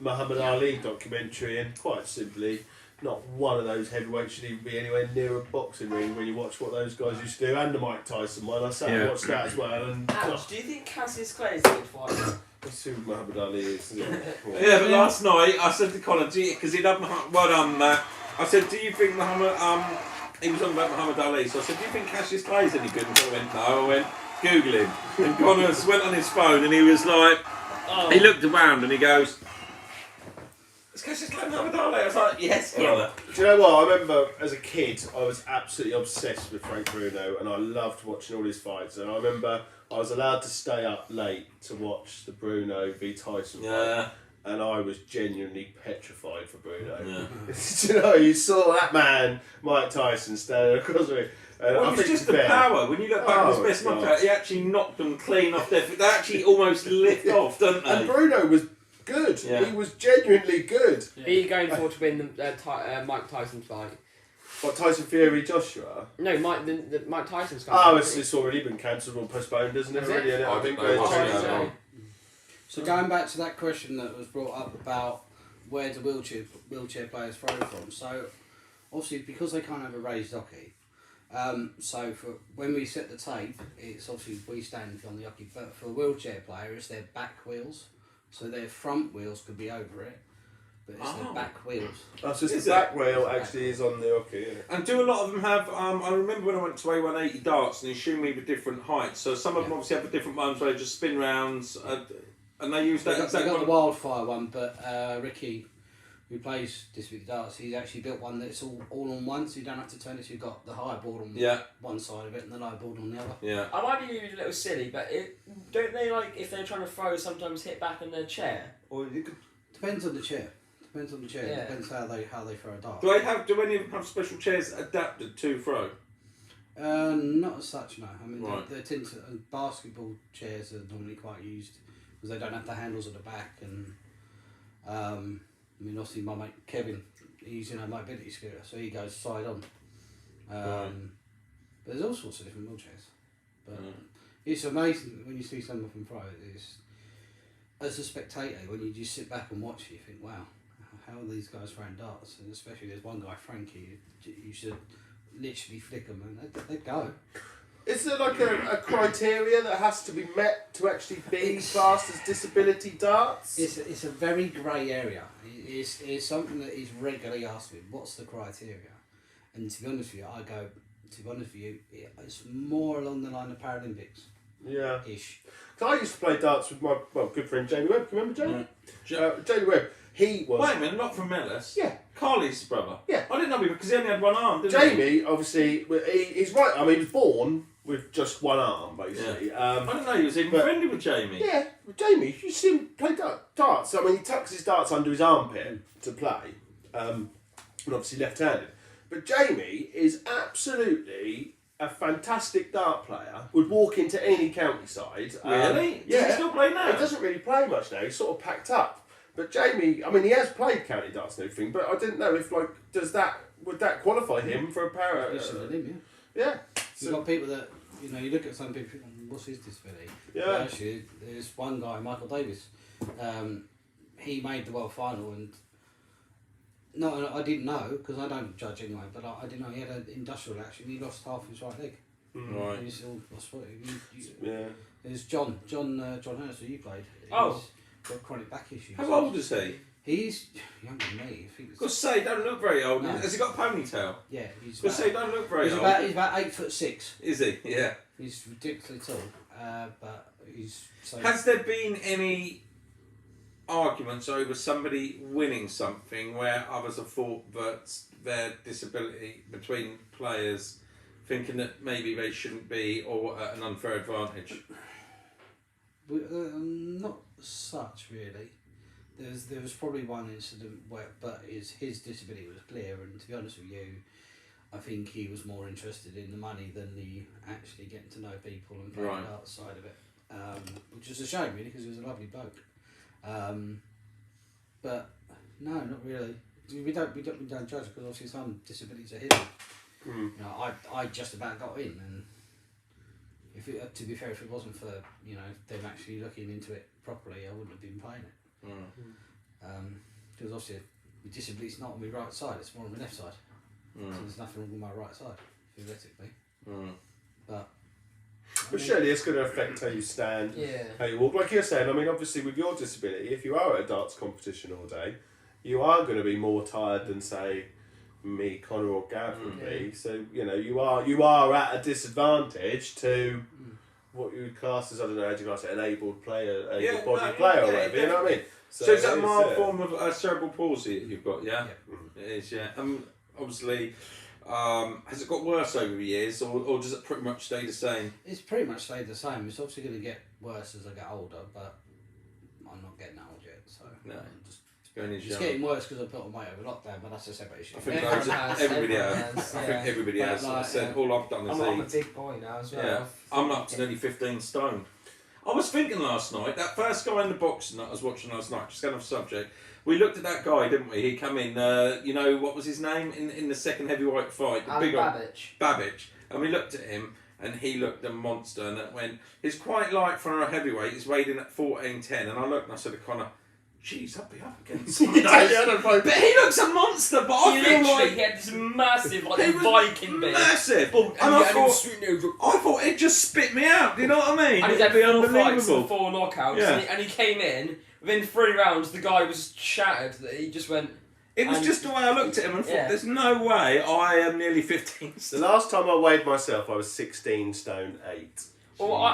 Muhammad Ali documentary, and quite simply, not one of those heavyweights should even be anywhere near a boxing ring when you watch what those guys used to do, and the Mike Tyson one. I sat and watched that as well. And Ouch, do you think Cassius Clay is a good fighter? that's who Muhammad Ali is. Isn't it? Yeah, but last night I said to Colin, because he'd had well done, Matt. I said, do you think Muhammad, he was talking about Muhammad Ali, so I said, do you think Cassius Clay's any good? And Colin went, no. I went, Google him. And Connor went on his phone and he was like, he looked around and he goes, is Cassius Clay Muhammad Ali? I was like, yes, brother. Do you know what? I remember as a kid, I was absolutely obsessed with Frank Bruno, and I loved watching all his fights. And I remember I was allowed to stay up late to watch the Bruno v Tyson fight. And I was genuinely petrified for Bruno. Yeah. You know, you saw that man, Mike Tyson, standing across the ring. Well, it was just the power. When you look back at his best knockout, he actually knocked them clean off their feet. They actually almost lift off, don't they? And Bruno was good. Yeah. He was genuinely good. Yeah. Who are you going for to win the Mike Tyson fight? What, Tyson Fury, Joshua? No, the Mike Tyson's fight. Oh, it's already been cancelled or postponed, isn't it? Already? I think So going back to that question that was brought up about where do wheelchair players throw from, so obviously because they can't have a raised hockey, so for when we set the tape, it's obviously we stand on the hockey, but for a wheelchair player it's their back wheels, so their front wheels could be over it, but it's their back wheels. Oh, so the back wheel actually is on the hockey, yeah. And do a lot of them have, I remember when I went to A180 darts and they showed me the different heights, so some of them obviously have the different ones where they just spin rounds, and they use that They got the wildfire one, but Ricky, who plays District Darts, he's actually built one that's all on one, so you don't have to turn it. So you've got the high board on one side of it and the low board on the other. Yeah. I might be a little silly, but don't they, like, if they're trying to throw, sometimes hit back on their chair? Or you could... Depends on the chair. Yeah. Depends how they throw a dart. Do any of them have special chairs adapted to throw? Not as such, no. I mean, right. basketball chairs are normally quite used because they don't have the handles at the back, and I mean, obviously my mate Kevin, he's in a mobility scooter, so he goes side on. But there's all sorts of different wheelchairs. But it's amazing when you see some of them throw. As a spectator, when you just sit back and watch it, you think, wow, how are these guys throwing darts? And especially there's one guy, Frankie, you should literally flick them and they'd go. Is there like a criteria that has to be met to actually be classed as disability darts? It's a very grey area. It's something that is regularly asked me. What's the criteria? And to be honest with you, it's more along the line of Paralympics. Yeah. Ish. Because I used to play darts with my good friend Jamie Webb. Remember Jamie? Jamie Webb. He was. Wait a minute, not from Mellis. Yeah. Carly's brother. Yeah. I didn't know because he only had one arm, didn't he? Jamie, obviously, he's right. I mean, he was born with just one arm, basically. Yeah. I didn't know he was even friendly with Jamie. Yeah, Jamie, you see him play darts. I mean, he tucks his darts under his armpit to play, and obviously left-handed. But Jamie is absolutely a fantastic dart player. Would walk into any county side. Really? Yeah. Does he still play now? He doesn't really play much now. He's sort of packed up. But Jamie, I mean, he has played county darts and everything. But I didn't know if would that qualify him for a para? Yeah. You've got people that, you look at some people, what's his disability? Yeah. But actually, there's one guy, Michael Davis. He made the world final, and I didn't know because I don't judge anyway. But I didn't know he had an industrial action. He lost half his right leg. Right. There's John Hurst, who you played. Oh. He's got chronic back issues. How old is he? He's younger than me. I think Got to say, don't look very old. No. Has he got a ponytail? yeah, he's Got to say, don't look very he's old. he's about 8'6". Is he? Yeah. He's ridiculously tall, but he's so. Has there been any arguments over somebody winning something where others have thought that their disability between players, thinking that maybe they shouldn't be or at an unfair advantage? Not such really. There was probably one incident where, but his disability was clear, and to be honest with you, I think he was more interested in the money than the actually getting to know people and playing Right. the art side of it, which is a shame really because he was a lovely bloke. But no, not really. We don't judge because obviously some disabilities are hidden. Mm. You know, I just about got in, and if it, to be fair, if it wasn't for them actually looking into it properly, I wouldn't have been playing it. Because obviously the disability is not on my right side; it's more on my left side. So there's nothing wrong with my right side, theoretically. But surely it's going to affect how you stand, how you walk. Like you're saying, I mean, obviously with your disability, if you are at a darts competition all day, you are going to be more tired than say me, Connor, or Gav would be. So you are at a disadvantage to what you would class as, I don't know, how do you class it, an able-bodied player or whatever. You know what I mean? So is that a mild form of cerebral palsy that you've got? Yeah, Yeah. It is. Yeah. Obviously, has it got worse over the years, or does it pretty much stay the same? it's pretty much stayed the same. It's obviously going to get worse as I get older, but I'm not getting old yet, so No. I'm just. Going It's getting worse because I put on weight over lockdown, but that's a separate issue. I think Everyone loads of- has, everybody everyone has. has, I yeah. think everybody But has. like, I said yeah. all I've done is I'm a eat. big boy now as well. Yeah, I'm up to nearly 15 stone. I was thinking last night, that first guy in the boxing that I was watching last night, just going off subject, we looked at that guy, didn't we? He come in, what was his name in the second heavyweight fight? The Alan big old Babbage. Babbage. And we looked at him, and he looked a monster, and it went, he's quite light for a heavyweight, he's weighed in at 14.10, and I looked and I said to Connor, jeez, I'll be up against him. But he looks a monster, but I He feel literally like had this massive, like, he was Viking beard. massive. And I he was swinging over. I thought it'd just spit me out, do you know what I mean? And he's It'd had be 4 fights and unbelievable. 4 knockouts, Yeah. and he came in, within 3 rounds, the guy was shattered, that he just went... It was and- just the way I looked at him and thought, Yeah. there's no way I am nearly 15 The stone. last time I weighed myself, I was 16 stone 8. Well, I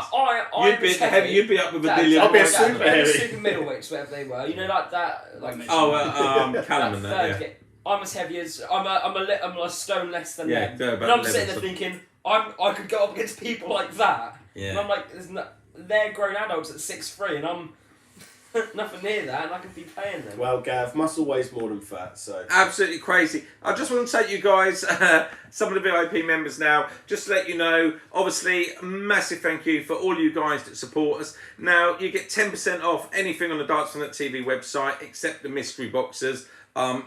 You'd be, was heavy. you'd be up with a Dad, billion. I'll be a Dad, super Dad, heavy. super middleweights, whatever they were. You know, like that... Like, Callum and that, yeah. I'm as heavy as... I'm a stone less than Yeah, them. they're about And I'm 11 sitting there stone. thinking, I could go up against people like that. Yeah. And I'm like, they're grown adults at 6'3", and I'm nothing near that, and I could be playing them. Well, Gav, muscle weighs more than fat, so... Absolutely crazy. I just want to take you guys, some of the VIP members now, just to let you know, obviously, massive thank you for all you guys that support us. Now, you get 10% off anything on the Darts.net TV website, except the mystery boxes.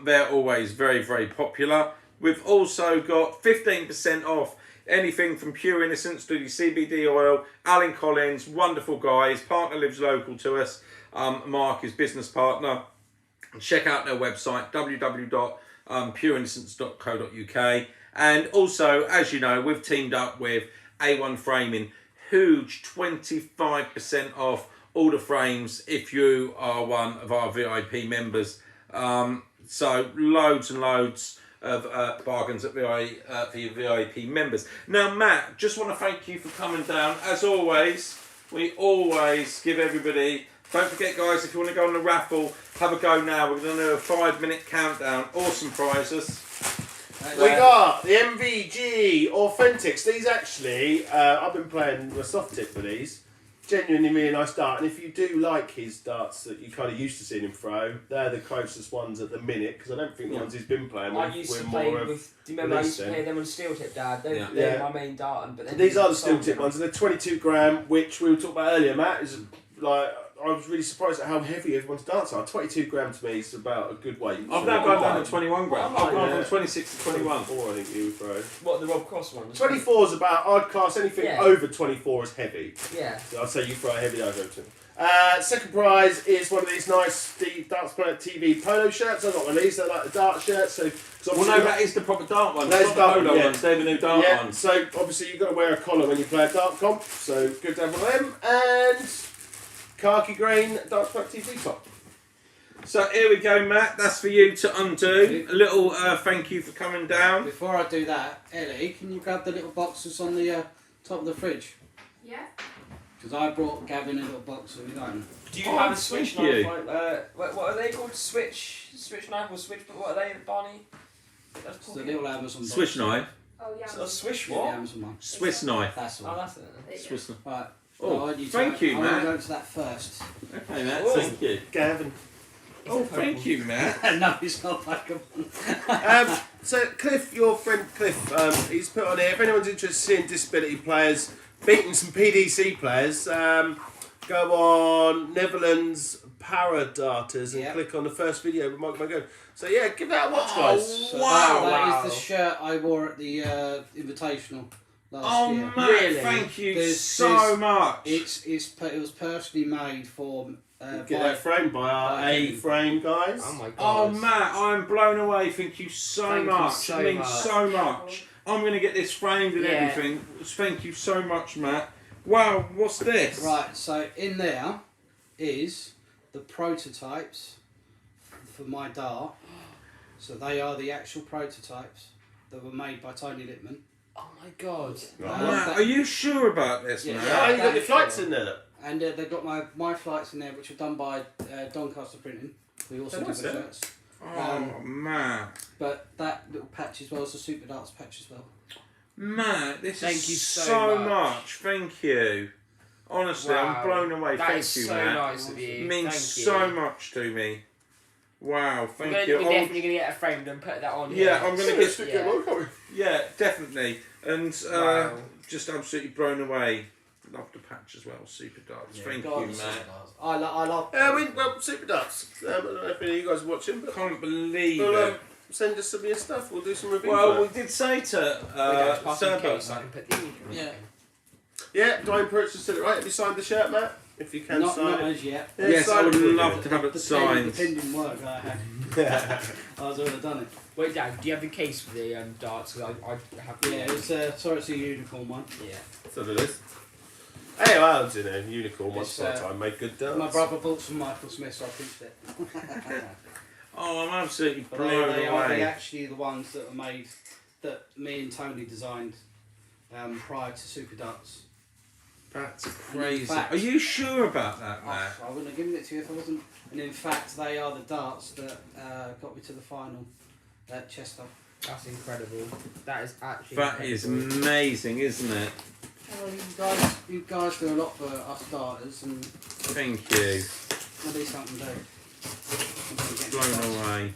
They're always very, very popular. We've also got 15% off anything from Pure Innocence to the CBD oil. Alan Collins, wonderful guys. Partner lives local to us. Mark is business partner. Check out their website, www.pureinnocence.co.uk. And also, as you know, we've teamed up with A1 Framing. Huge 25% off all the frames if you are one of our VIP members. So loads and loads of bargains at for your VIP members. Now, Matt, just want to thank you for coming down. As always, we always give everybody... Don't forget, guys, if you want to go on the raffle, have a go now. We're going to do a 5-minute countdown. Awesome prizes. We got the MVG Authentics. These actually, I've been playing a soft tip with these. Genuinely really nice dart. And if you do like his darts that you kind of used to seeing him throw, they're the closest ones at the minute, because I don't think the ones he's been playing with. I used to we're play more of with... Do you remember I used to releasing. play them on steel tip, Dad? They're, Yeah. they're Yeah. my main dart. But then These are the steel sold tip them. ones, and they're 22 gram, which we were talking about earlier, Matt, is like... I was really surprised at how heavy everyone's darts are. 22 gram to me is about a good weight. I've now gone down to 21 grams. Oh, I've gone yeah. from 26 to 21. 24, I think you would throw. What, the Rob Cross ones? 24 is about, I'd class anything Yeah. over 24 as heavy. Yeah. So I'd say you throw a heavy over to. Second prize is one of these nice Darts.net TV polo shirts. I've got one of these. They're like the dart shirts. So, Well, no, that is the proper dart one. Those It's not the dart- polo yeah. ones. They're the new dart yeah, ones. so obviously you've got to wear a collar when you play a dart comp. So good to have one of them. And khaki green Darts.net TV top. So here we go, Matt. That's for you to undo. A little thank you for coming down. Before I do that, Ellie, can you grab the little boxes on the top of the fridge? Yeah. Because I brought Gavin a little box of his own. Do you Oh, have a switch thank you. knife? What are they called? Switch knife or switch? What are they, Barney? That's It's the called. little Amazon box. Swiss knife. Oh yeah. So a swish Yeah, the what? Amazon one. Swiss knife. That's the Oh, one. that's it. There you go. Swiss knife. Right. Oh, I want you to- thank you, I want Matt. to go to that first. Okay, Matt. Oh. Thank you. Gavin. Oh, thank you, Matt. No, it's not like a... So Cliff, your friend Cliff, he's put on here. If anyone's interested in disability players beating some PDC players, go on Netherlands Paradarters and Yep. click on the first video with Mike McGowan. So yeah, give that a watch, guys. So Wow. that is the shirt I wore at the Invitational last Oh, year. Matt, Really? thank you There's- so there's- much. It was personally made for Get by, that framed by our A-frame guys. Oh my god. Oh, Matt, I'm blown away. Thank you so Thank you much. so it means much. so much. I'm going to get this framed and Yeah. everything. Thank you so much, Matt. Wow, what's this? right. So in there is the prototypes for my dart. So they are the actual prototypes that were made by Tony Littman. Oh my god. Matt, are you sure about this, Yeah. Matt? Oh, you got your flights in there, look. And they've got my flights in there, which are done by Doncaster Printing. We also Oh, do nice, the yeah. shirts. Oh, Matt. But that little patch as well is the Super Darts patch as well. Matt, this Thank is you so so much. much. Thank you. Honestly, I'm Wow. blown away. That Thank is you, so Matt. nice of you. It means Thank you. so much to me. Wow, thank We're you. definitely Oh, going to get it framed and put that on. Yeah, here. I'm gonna get- Yeah. yeah, definitely. And Wow. just absolutely blown away. Love the patch as well. Super darts. Thank you, God, Matt. Super Darts. I love. Well, Super Darts. I don't know if any of you guys are watching, but Can't believe well, it. send us some of your stuff. We'll do some reviews. Well, on we it. did say to We're going to pass in Serbo- case so I can put the Yeah. Yeah, Dwayne Purchase did it right. Have you signed the shirt, Matt? If you can Not sign it. as yet. Yeah, Yes, I sign would it. love to have it The signed. pen didn't work. I had. I was already done it. Wait, Dad, do you have the case for the darts? Because I have the... Yeah, it's sorry, it's a unicorn one. Yeah. So it is. Hey, well, I was in a unicorn once It's, upon a time. Made good darts. My brother bought some Michael Smith, so I picked it. Oh, I'm absolutely But blown they are away. actually the ones that were made that me and Tony designed prior to Super Darts. That's crazy. fact- Are you sure about that, Matt? I wouldn't have given it to you if I wasn't. And in fact, they are the darts that got me to the final at Chester. That's incredible. That is actually That is incredible. amazing, isn't it? Well, you guys do a lot for us starters, and Thank you. at least I can do. Blown away.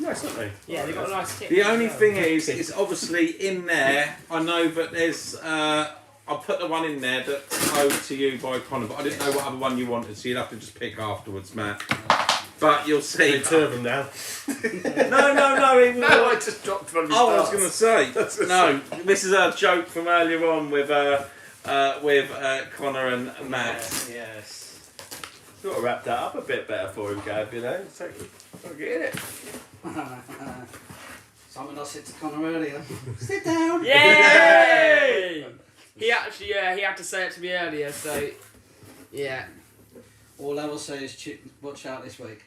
Nice, aren't they? Yeah, they've got a nice tip. The only as well. thing is obviously in there, I know that there's, I'll put the one in there that's owed to you by Connor, but I didn't know what other one you wanted, so you'll have to just pick afterwards, Matt. But you'll see. Two of them now. No, it was, No, I just dropped one of his I was darts. going to say, no, this is a joke from earlier on with Connor and Matt. Yes. Got to wrap that up a bit better for him, Gav, you know. It's like, got to get in it. Someone else said to Connor earlier. Sit down. Yay! He actually, he had to say it to me earlier, so yeah. All I will say is watch out this week.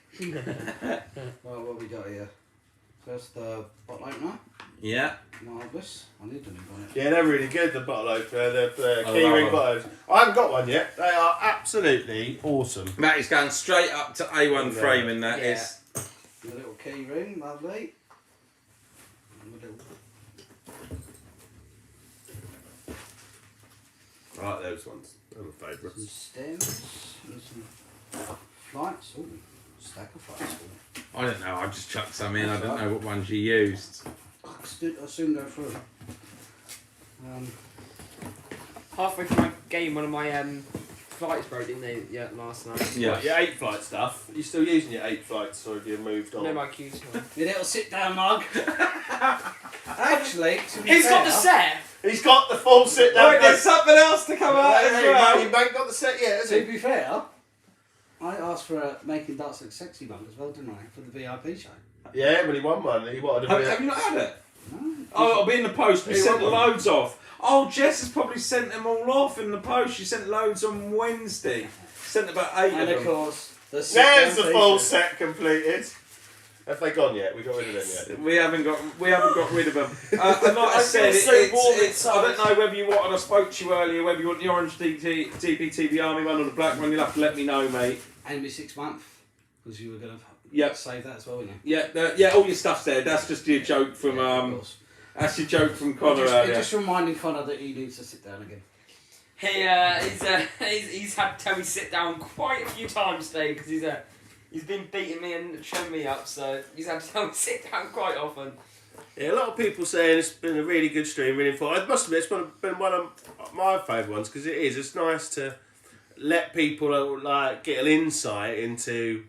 Well, what we got here? First the bottle opener. Yeah. Marvellous. I need a new one. Yeah, they're really good, the bottle opener, the I key love ring them. bottles. I haven't got one yet. They are absolutely awesome. Matt is going straight up to A1 Yeah. framing, that Yeah. is. The little key ring, lovely. And the little I like those ones. They're my some favourites. stems and some flights. Ooh, stack of flights. Ooh. I don't know, I just chucked some in, I don't know what ones you used. I'll soon go through. Halfway through my game, one of my flights broke, didn't they? Yeah, last night. Yeah. Right, your 8 flight stuff. Are you still using your 8 flights or have you moved on? No, my cues. Your little sit down mug. Actually, to be He's got fair, the set. He's got the full sit down. Look, there's something else to come out as He well. ain't got the set yet, has To he? be fair, I asked for a Making Darts Look Sexy mug as well, didn't I? For the VIP show. Yeah, but he won one. He wanted to Have you not had it? No. Oh, it'll be in the post. We Hey, sent what one? loads off. Oh, Jess has probably sent them all off in the post. She sent loads on Wednesday. Sent about 8 And of of them. course, There's the full set completed. Have they gone yet? We got rid of them yet? We haven't got rid of them. And like I said, feel so warm it's I inside. don't know whether you want, and I spoke to you earlier, whether you want the orange DPTV Army one or the black one. You'll have to let me know, mate. And it'll be 6 months because you were going to Yep. save that as well, weren't you? Yeah, all your stuff's there. That's just your joke from Of course. that's your joke from Connor Just, earlier. just reminding Connor that he needs to sit down again. He's had to tell me sit down quite a few times today because he's been beating me and showing me up, so he's had to tell me sit down quite often. Yeah, a lot of people saying it's been a really good stream, really fun. I must admit, it's been one of my favourite ones because it is. It's nice to let people like get an insight into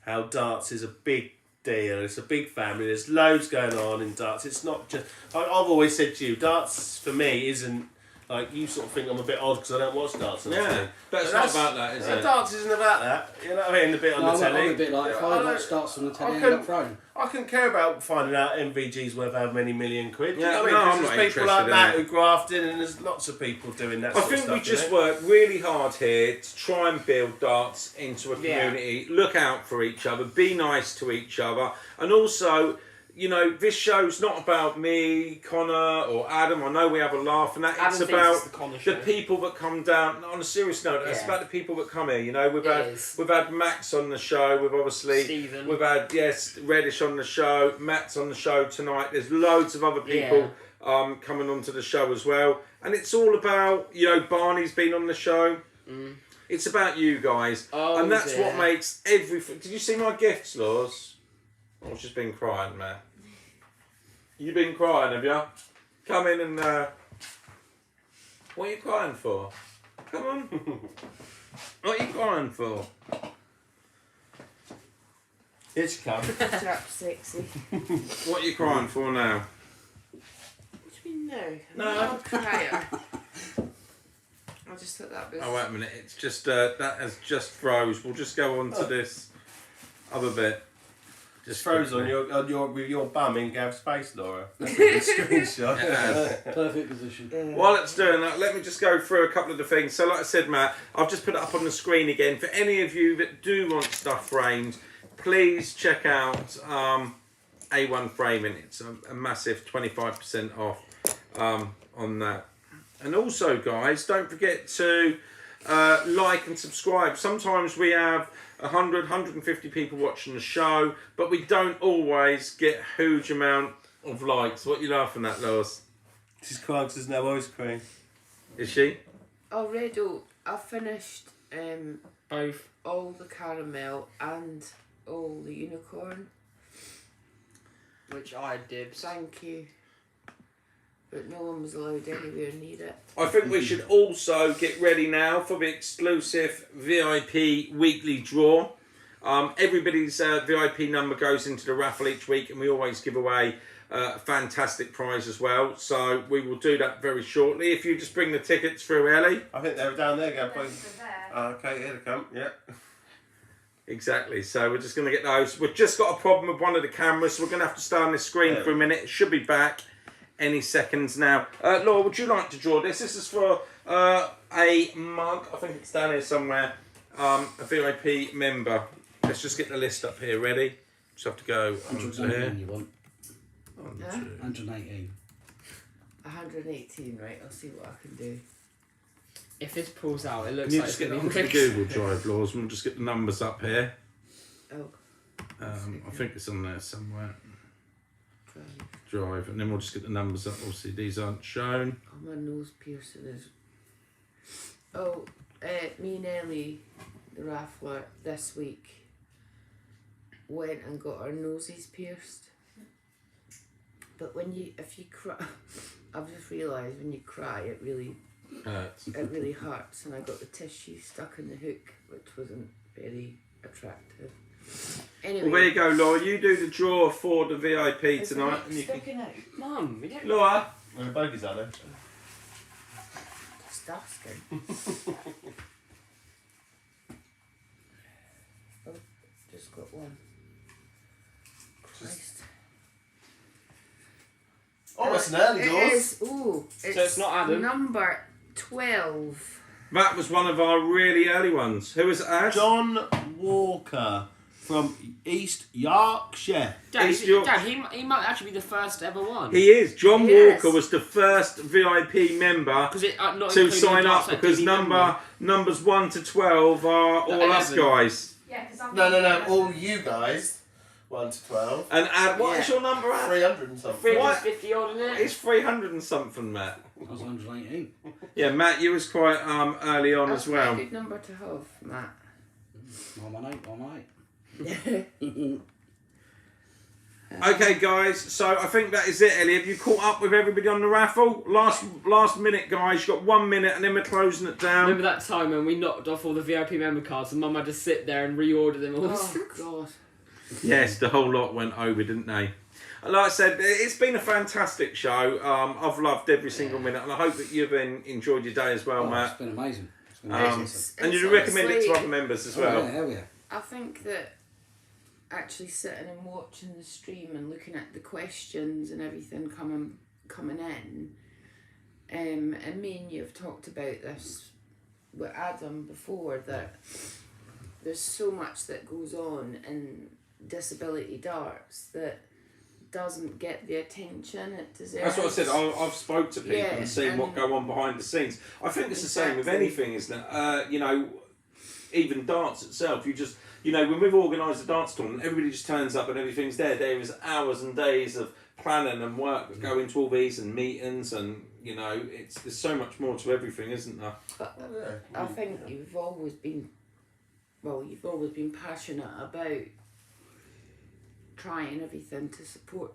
how darts is a big deal. It's a big family. There's loads going on in darts. It's not just. I've always said to you, darts for me isn't. Like, you sort of think I'm a bit odd because I don't watch darts. Yeah, but it's not about that, is it? Darts isn't about that. You know what I mean? The bit on the telly. I'm a bit like, if I watch darts on the telly, I end up throwing. I couldn't care about finding out MVG's worth how many million quid. Yeah, You know what no, I mean? I'm 'Cause not there's people interested like in Matt it. who grafted, and there's lots of people doing that I sort of think stuff. we just you know? work really hard here to try and build darts into a Yeah. community. Look out for each other, be nice to each other, and also, you know, this show's not about me, Connor, or Adam. I know we have a laugh, and that Adam it's thinks about it's the Connor show. people that come down. On a serious note, it's Yeah. about the people that come here. You know, It is. we've had Max on the show. We've obviously Stephen. we've had Reddish on the show. Matt's on the show tonight. There's loads of other people coming onto the show as well, and it's all about, you know, Barney's been on the show. It's about you guys, Oh, and that's dear. what makes everything. Did you see my gifts, Laws? I've just been crying, Matt. You been crying, have you? Come in and what are you crying for? Come on. What are you crying for? It's come. Trap sexy. What are you crying for now? What do you mean no? I'm No. not a crier. I just thought that was. Oh, wait a minute. It's just that has just froze. We'll just go on to this other bit. Just froze on your with your bum in Gav's face, Laura. That's a good screenshot. Perfect position. While it's doing that, let me just go through a couple of the things. So, like I said, Matt, I've just put it up on the screen again. For any of you that do want stuff framed, please check out A1 Framing. It's a massive 25% off on that. And also, guys, don't forget to like and subscribe. Sometimes we have 100, 150 people watching the show, but we don't always get a huge amount of likes. What are you laughing at, Lois? She's crying because there's no ice cream. Is she? Oh, Redo, I finished Both. all the caramel and all the unicorn. Which I did. Thank you. But no one was allowed anywhere near it. I think we should also get ready now for the exclusive VIP weekly draw. Everybody's VIP number goes into the raffle each week, and we always give away a fantastic prize as well. So we will do that very shortly. If you just bring the tickets through, Ellie. I think they're down there, Gav. They're there. Okay, here they come. Yeah. Exactly. So we're just going to get those. We've just got a problem with one of the cameras, so we're going to have to stay on this screen for a minute. It should be back any seconds now. Laura, would you like to draw this? This is for a mug. I think it's down here somewhere. A VIP member. Let's just get the list up here. Ready? Just have to go onto 118 here. you want? 118. 118, right? I'll see what I can do. If this pulls out, it Can looks you like just it's get that going to onto be the Google Drive, Laws, and we'll just get the numbers up here. Oh, I think it's on there somewhere. drive. Drive, and then we'll just get the numbers up. Obviously, these aren't shown. Oh, my nose piercing is. Oh, me and Ellie, the raffler, this week went and got our noses pierced. But if you cry, I've just realised when you cry, it really hurts, and I got the tissue stuck in the hook, which wasn't very attractive. Anyway, Well, there you go, Laura. You do the draw for the VIP is tonight. it And you can... sticking out? Mum, we don't... Laura, Well, the bogies are there. Just asking. Oh, just got one. Christ. Oh, it's an early It doors. is. Ooh, it's not Adam. Number 12. that was one of our really early ones. Who was it, Ash? John Walker from East Yorkshire. Dad, East York- Dad, he might actually be the first ever one. He is. John Yes. Walker was the first VIP member Because it not to including sign the up Dark Side because TV member. numbers 1 to 12 are all us 11. guys. Yeah, because I'm. No. All you guys, 1 to 12, And what is Yeah. your number, Ad? 300 and something. 350 odd, isn't it? It's 300 and something, Matt. I was 118. Yeah, Matt, you was quite early on That's as well. a good number to have, Matt. I'm on 8. Okay, guys, so I think that is it, Ellie. Have you caught up with everybody on the raffle? Last minute, guys. You've got 1 minute and then we're closing it down. Remember that time when we knocked off all the VIP member cards and Mum had to sit there and reorder them all? Oh, God. Yes, the whole lot went over, didn't they? And like I said, it's been a fantastic show. I've loved every single minute, and I hope that you've enjoyed your day as well, It's Matt. been amazing. It's been Um, amazing. and It's you'd recommend it to honestly- other members as Oh, well. yeah, hell yeah. I think that actually sitting and watching the stream and looking at the questions and everything coming in, and me and you have talked about this with Adam before, that there's so much that goes on in disability darts that doesn't get the attention it deserves. That's what I said. I've spoke to people Yeah, and seen what and- go on behind the scenes. I think it's the same with Exactly. anything, isn't it? Even dance itself. When we've organised a dance tournament, everybody just turns up and everything's there. There is hours and days of planning and work that go into all these and meetings, and there's so much more to everything, isn't there? But Yeah. I think you've always been passionate about trying everything to support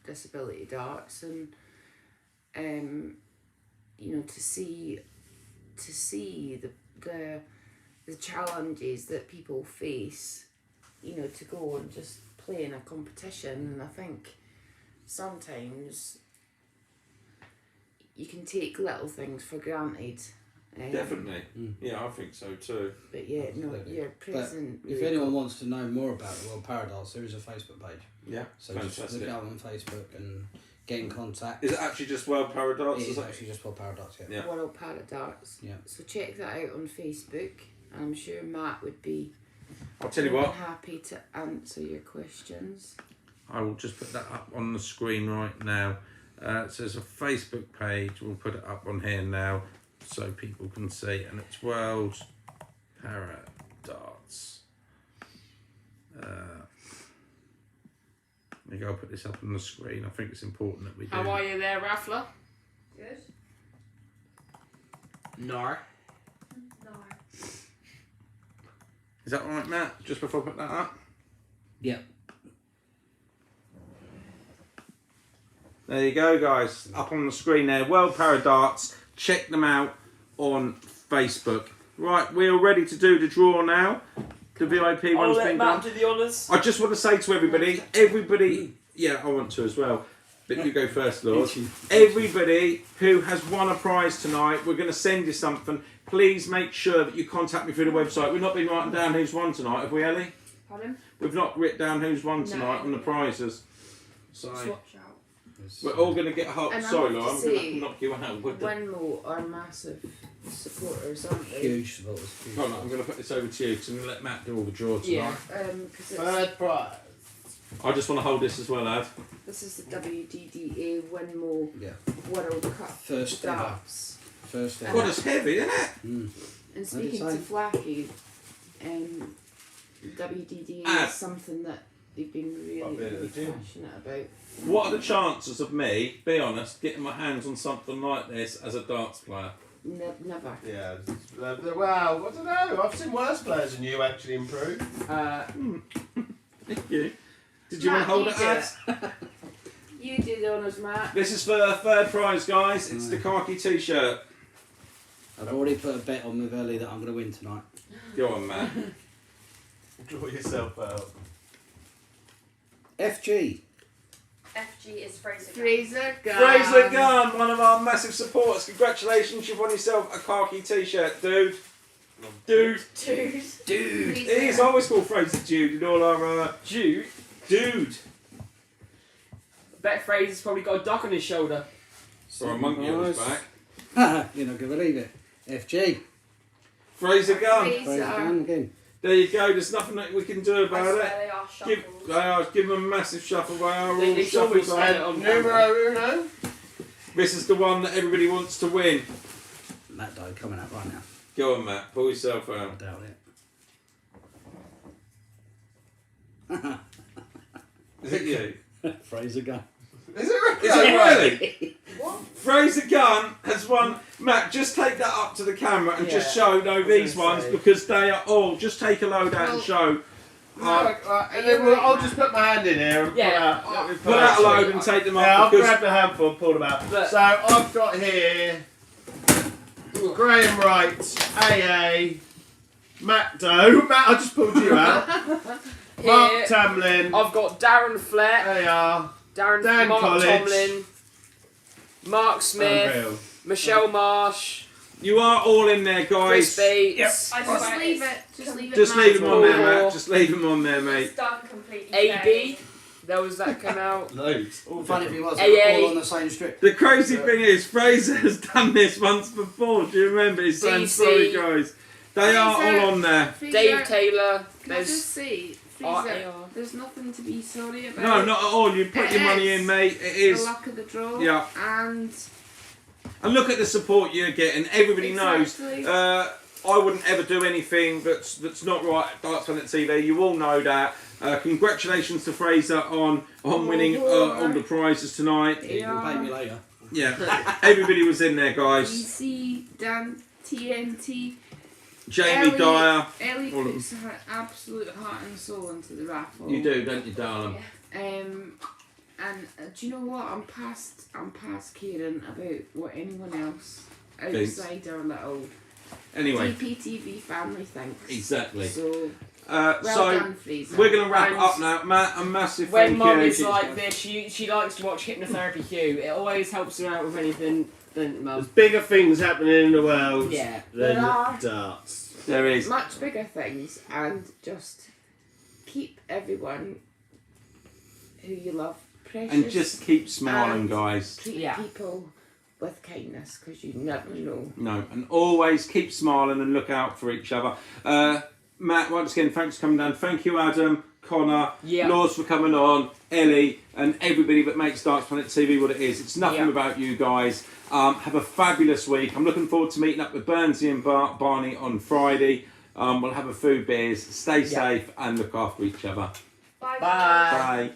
disability darts, and to see the challenges that people face, to go and just play in a competition. And I think sometimes you can take little things for granted. Definitely. Yeah, I think so too. But yeah, no, Absolutely. you're But present. if anyone wants to know more about the World Paradise, there is a Facebook page. Yeah, So just fantastic. look out on Facebook and get in contact. Is it actually just World Paradise? It is that- actually just World Paradise, yeah. Yeah. World Paradarts. Yeah. So check that out on Facebook. I'm sure Matt would be I'll tell you what. happy to answer your questions. I will just put that up on the screen right now. So there's a Facebook page. We'll put it up on here now so people can see. And it's World Para Darts. Maybe I'll put this up on the screen. I think it's important that we do. How are you there, Raffler? Good. No. No. Is that all right, Matt? Just before I put that up? Yeah. There you go, guys. Up on the screen there. World Para Darts. Check them out on Facebook. Right, we are ready to do the draw now. The VIP one's been done. do the honours. I just want to say to everybody, yeah, I want to as well. But you go first, Lord. Everybody who has won a prize tonight, we're going to send you something. Please make sure that you contact me through the website. We've not been writing down who's won tonight, have we, Ellie? Pardon? We've not written down who's won tonight No. on the prizes. So Swatch out. we're all going to get a And I sorry, have Laura, to I'm going say, to knock you out with the... Winmo are massive supporters, aren't they? Huge supporters. Huge Oh, no, I'm going to put this over to you because I'm going to let Matt do all the draw tonight. Yeah. Because Third prize. I just want to hold this as well, Ad. this is the WDDA Winmo Yeah. World Cup First ever. darts. First God, ever. it's heavy, isn't it? And speaking to say? Flacky, WDDA Ah. is something that they've been really, I've been at really the gym. passionate about. What are the chances of me, be honest, getting my hands on something like this as a darts player? Never. Yeah. Well, I don't know. I've seen worse players than you actually improve. Thank you. Did you want Matt, to hold you it, do Ad? You do the honours, Matt. This is for the third prize, guys. It's the khaki t-shirt. I've already put a bet on with Ellie that I'm going to win tonight. Go on, Matt. Draw yourself out. FG. FG is Fraser. Fraser Gunn. Fraser Gunn, one of our massive supporters. Congratulations, you've won yourself a khaki t-shirt, dude. Dude. Dude. Dude. He's always called Fraser Dude in all our... Jude. Dude. Bet Fraser's probably got a duck on his shoulder. Or a monkey on his back. You're not going to believe it. FG. Fraser Gunn. Fraser. Fraser Gunn again. There you go. There's nothing that we can do I about swear it. they are shuffled. Give them a massive shuffle. They are all They shuffled. always say it on camera. Numero uno. This is the one that everybody wants to win. That die coming out right now. Go on, Matt. Pull yourself I out. doubt it. Is it you? Fraser gun. Is it really? Is it really? What? Fraser Gunn has won. Matt, just take that up to the camera and just show these gonna ones say. because they are all. Just take a load out and show. And then I'll just put my hand in here and Yeah. Pull out a load and take them Yeah, up I'll because grab the handful and pull them out. Look. So I've got here Graham Wright, AA, Matt Doe. Matt, I just pulled you out. Mark Here, Tamlin, I've got Darren Fleck, AR, Dan Mark College. Tomlin, Mark Smith, Unreal. Michelle Marsh, you are all in there, Chris guys. Bates, I Just swear leave it's it. Just leave it. Just leave them on there, Matt. Matt. Just leave them on there, mate. It's done completely. AB. There was that come out. Loads. All Funny if different. he was, they AA. were all on the same strip. The crazy thing is, Fraser has done this once before. Do you remember? He's saying, DC. sorry, guys. They are all on there. Fraser, Dave Taylor. Can I just There's say, RAR. Fraser, there's nothing to be sorry about. No, not at all. You put your money in, mate. It The is. luck of the draw. Yeah. And And look at the support you're getting. Everybody Exactly. knows. I wouldn't ever do anything that's not right at Darts Planet TV. You all know that. Congratulations to Fraser on winning all the prizes tonight. You can pay me later. Yeah, everybody was in there, guys. DC, Dan, TNT, Jamie Ellie- Dyer. Ellie All of puts her absolute heart and soul into the raffle. You do, don't you, darling? And do you know what? I'm past caring about what anyone else outside our little Anyway, DPTV family thinks. exactly. So So done, Fraser. we're going to wrap And up now. Matt, a massive when thank Mum you. is like this, she likes to watch Hypnotherapy Hugh. It always helps her out with anything, doesn't it, There's Mum? bigger things happening in the world Yeah. than There are. darts. There is. Much bigger things, and just keep everyone who you love precious. And just keep smiling, And guys. treat Yeah. people with kindness, because you never know. No, and always keep smiling and look out for each other. Matt, once again, thanks for coming down. Thank you, Adam, Connor, Yeah. Laws for coming on, Ellie, and everybody that makes Darts Planet TV what it is. It's nothing Yeah. without you guys. Have a fabulous week. I'm looking forward to meeting up with Bernsey and Barney on Friday. We'll have a few beers. Stay safe and look after each other. Bye. Bye. Bye.